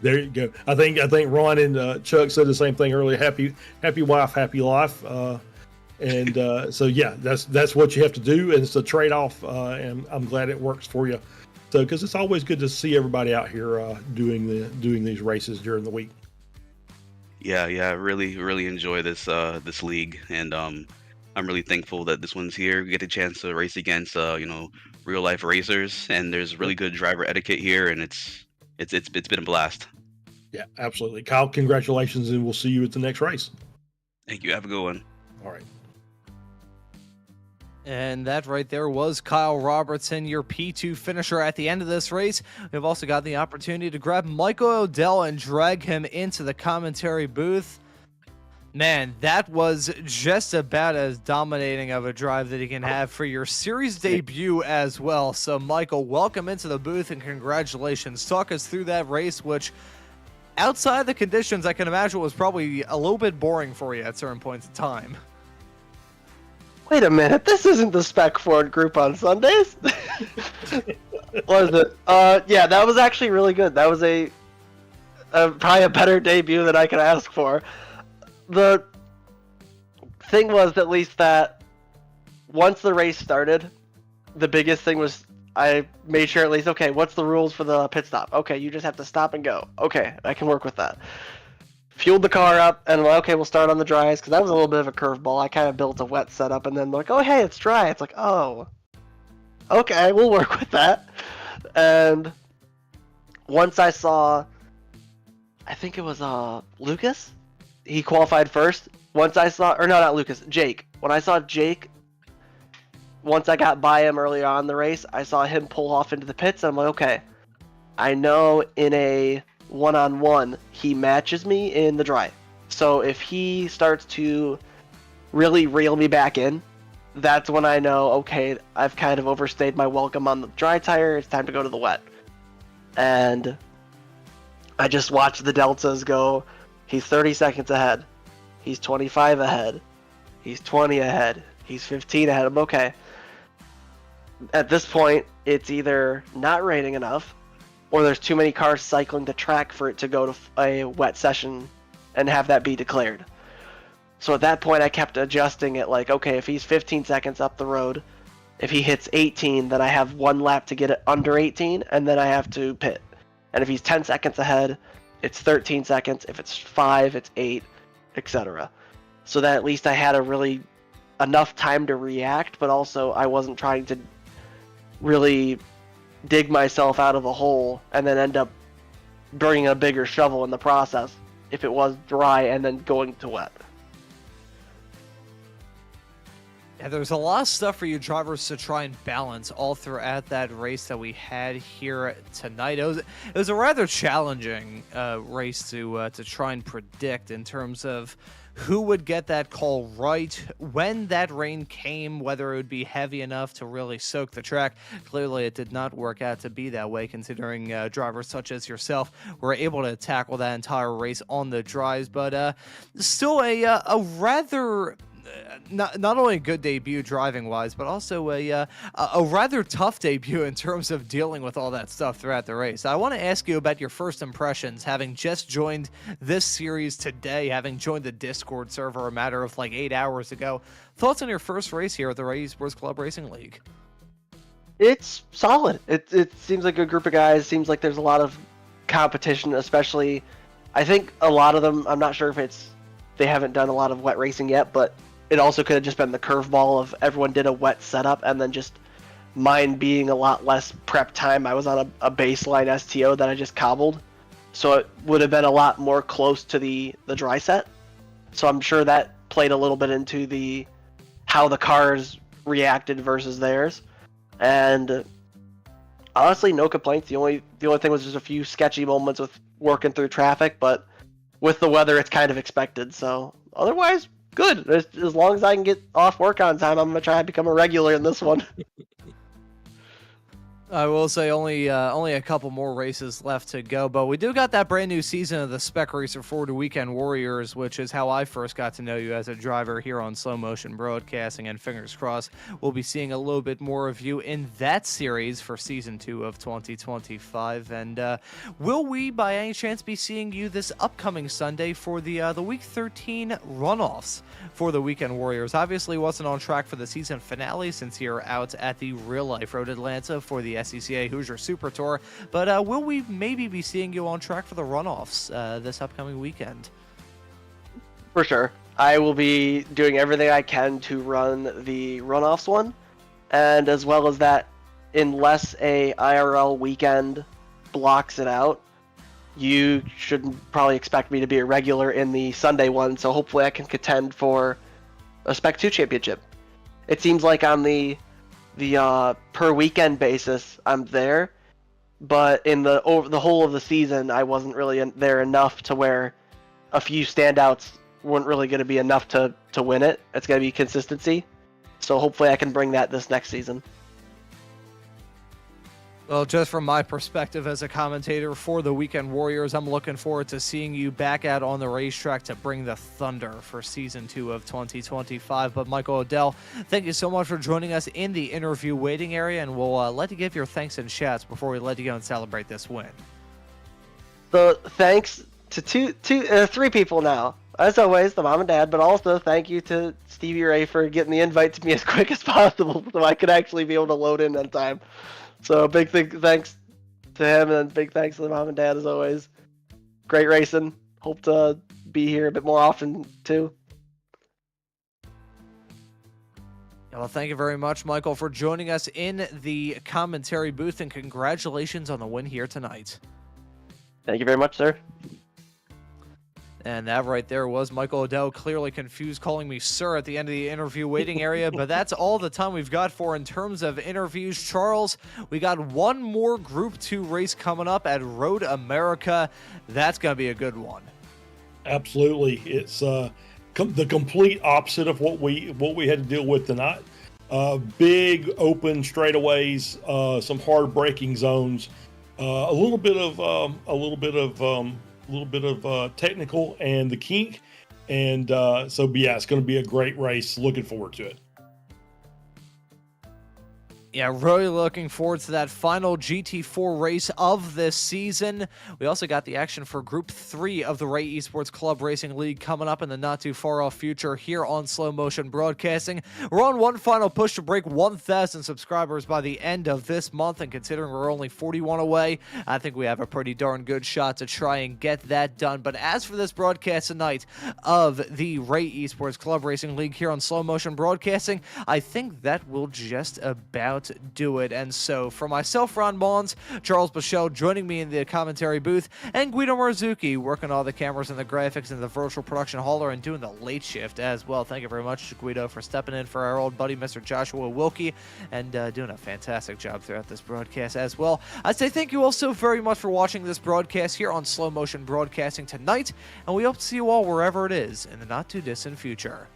There you go. I think Ron and Chuck said the same thing earlier. Happy wife, happy life. And so yeah, that's what you have to do, and it's a trade-off, and I'm glad it works for you. So, because it's always good to see everybody out here doing these races during the week. Yeah, I really enjoy this league, and I'm really thankful that this one's here. We get a chance to race against real life racers, and there's really good driver etiquette here, and it's been a blast. Yeah, absolutely. Kyle, congratulations, and we'll see you at the next race. Thank you. Have a good one. All right. And that right there was Kyle Robertson, your P2 finisher at the end of this race. We've also got the opportunity to grab Michael Odell and drag him into the commentary booth. Man, that was just about as dominating of a drive that he can have for your series debut as well. So, Michael, welcome into the booth and congratulations. Talk us through that race, which, outside the conditions, I can imagine was probably a little bit boring for you at certain points in time. Wait a minute, this isn't the Spec Ford group on Sundays? Was it? Yeah, that was actually really good. That was probably a better debut than I could ask for. The thing was, at least, that once the race started, the biggest thing was I made sure at least, okay, what's the rules for the pit stop? Okay, you just have to stop and go. Okay, I can work with that. Fueled the car up, and I'm like, okay, we'll start on the dries, because that was a little bit of a curveball. I kind of built a wet setup, and then like, oh, hey, it's dry. It's like, oh, okay, we'll work with that. And once I saw, I think it was Lucas, he qualified first. Once I saw, or no, not Lucas, Jake. When I saw Jake, once I got by him earlier on in the race, I saw him pull off into the pits, and I'm like, okay, I know in a one-on-one he matches me in the dry, so if he starts to really reel me back in, that's when I know, okay, I've kind of overstayed my welcome on the dry tire, it's time to go to the wet. And I just watched the deltas go. He's 30 seconds ahead, he's 25 ahead, he's 20 ahead, he's 15 ahead. I'm okay. At this point, it's either not raining enough, or there's too many cars cycling the track for it to go to a wet session and have that be declared. So at that point, I kept adjusting it, like, okay, if he's 15 seconds up the road, if he hits 18, then I have one lap to get it under 18, and then I have to pit. And if he's 10 seconds ahead, it's 13 seconds. If it's 5, it's 8, etc. So that at least I had enough time to react, but also I wasn't trying to really dig myself out of a hole and then end up bringing a bigger shovel in the process if it was dry and then going to wet. Yeah, there's a lot of stuff for you drivers to try and balance all throughout that race that we had here tonight. It was a rather challenging race to try and predict in terms of who would get that call right, when that rain came, whether it would be heavy enough to really soak the track. Clearly, it did not work out to be that way, considering drivers such as yourself were able to tackle that entire race on the drives. But still a rather... Not only a good debut driving wise, but also a rather tough debut in terms of dealing with all that stuff throughout the race. I want to ask you about your first impressions, having just joined this series today, having joined the Discord server a matter of like 8 hours ago. Thoughts on your first race here at the Ray Esports Club Racing League? It's solid. It seems like a group of guys. Seems like there's a lot of competition, especially. I think a lot of them. I'm not sure if they haven't done a lot of wet racing yet, but it also could have just been the curveball of everyone did a wet setup and then just mine being a lot less prep time. I was on a baseline STO that I just cobbled, so it would have been a lot more close to the dry set. So I'm sure that played a little bit into how the cars reacted versus theirs. And honestly, no complaints. The only thing was just a few sketchy moments with working through traffic, but with the weather, it's kind of expected. So otherwise, good. As long as I can get off work on time, I'm gonna try to become a regular in this one. I will say only a couple more races left to go, but we do got that brand new season of the Spec Racer 4 to Weekend Warriors, which is how I first got to know you as a driver here on Slow Motion Broadcasting, and fingers crossed we'll be seeing a little bit more of you in that series for Season 2 of 2025. And will we, by any chance, be seeing you this upcoming Sunday for the Week 13 runoffs for the Weekend Warriors? Obviously wasn't on track for the season finale since you're out at the Real Life Road Atlanta for the SCCA Hoosier Super Tour, but will we maybe be seeing you on track for the runoffs this upcoming weekend? For sure. I will be doing everything I can to run the runoffs one, and as well as that, unless a IRL weekend blocks it out, you should probably expect me to be a regular in the Sunday one, so hopefully I can contend for a Spec 2 championship. It seems like on the per weekend basis, I'm there, but in the whole of the season, I wasn't really there enough to where a few standouts weren't really going to be enough to win it. It's going to be consistency, so hopefully I can bring that this next season. Well, just from my perspective as a commentator for the Weekend Warriors, I'm looking forward to seeing you back out on the racetrack to bring the thunder for Season 2 of 2025. But Michael Odell, thank you so much for joining us in the interview waiting area, and we'll let you give your thanks and shouts before we let you go and celebrate this win. So thanks to three people now. As always, the mom and dad, but also thank you to Stevie Ray for getting the invite to me as quick as possible so I could actually be able to load in on time. So big thanks to him, and big thanks to the mom and dad as always. Great racing. Hope to be here a bit more often too. Well, thank you very much, Michael, for joining us in the commentary booth, and congratulations on the win here tonight. Thank you very much, sir. And that right there was Michael Odell, clearly confused, calling me sir at the end of the interview waiting area. But that's all the time we've got for in terms of interviews. Charles, we got one more Group 2 race coming up at Road America. That's going to be a good one. Absolutely. It's the complete opposite of what we had to deal with tonight. Big open straightaways, some hard braking zones, a little bit of technical and the kink, and so yeah, it's going to be a great race. Looking forward to it. Yeah, really looking forward to that final GT4 race of this season. We also got the action for Group 3 of the Ray Esports Club Racing League coming up in the not-too-far-off future here on Slow Motion Broadcasting. We're on one final push to break 1,000 subscribers by the end of this month, and considering we're only 41 away, I think we have a pretty darn good shot to try and get that done. But as for this broadcast tonight of the Ray Esports Club Racing League here on Slow Motion Broadcasting, I think that will just about outdo it. And so, for myself, Ron Maunz, Charles Boshell joining me in the commentary booth, and Guido Marzucchi working all the cameras and the graphics and the virtual production hauler and doing the late shift as well. Thank you very much, Guido, for stepping in for our old buddy, Mr. Joshua Wilkie, and doing a fantastic job throughout this broadcast as well. I'd say thank you all so very much for watching this broadcast here on Slow Motion Broadcasting tonight, and we hope to see you all wherever it is in the not-too-distant future.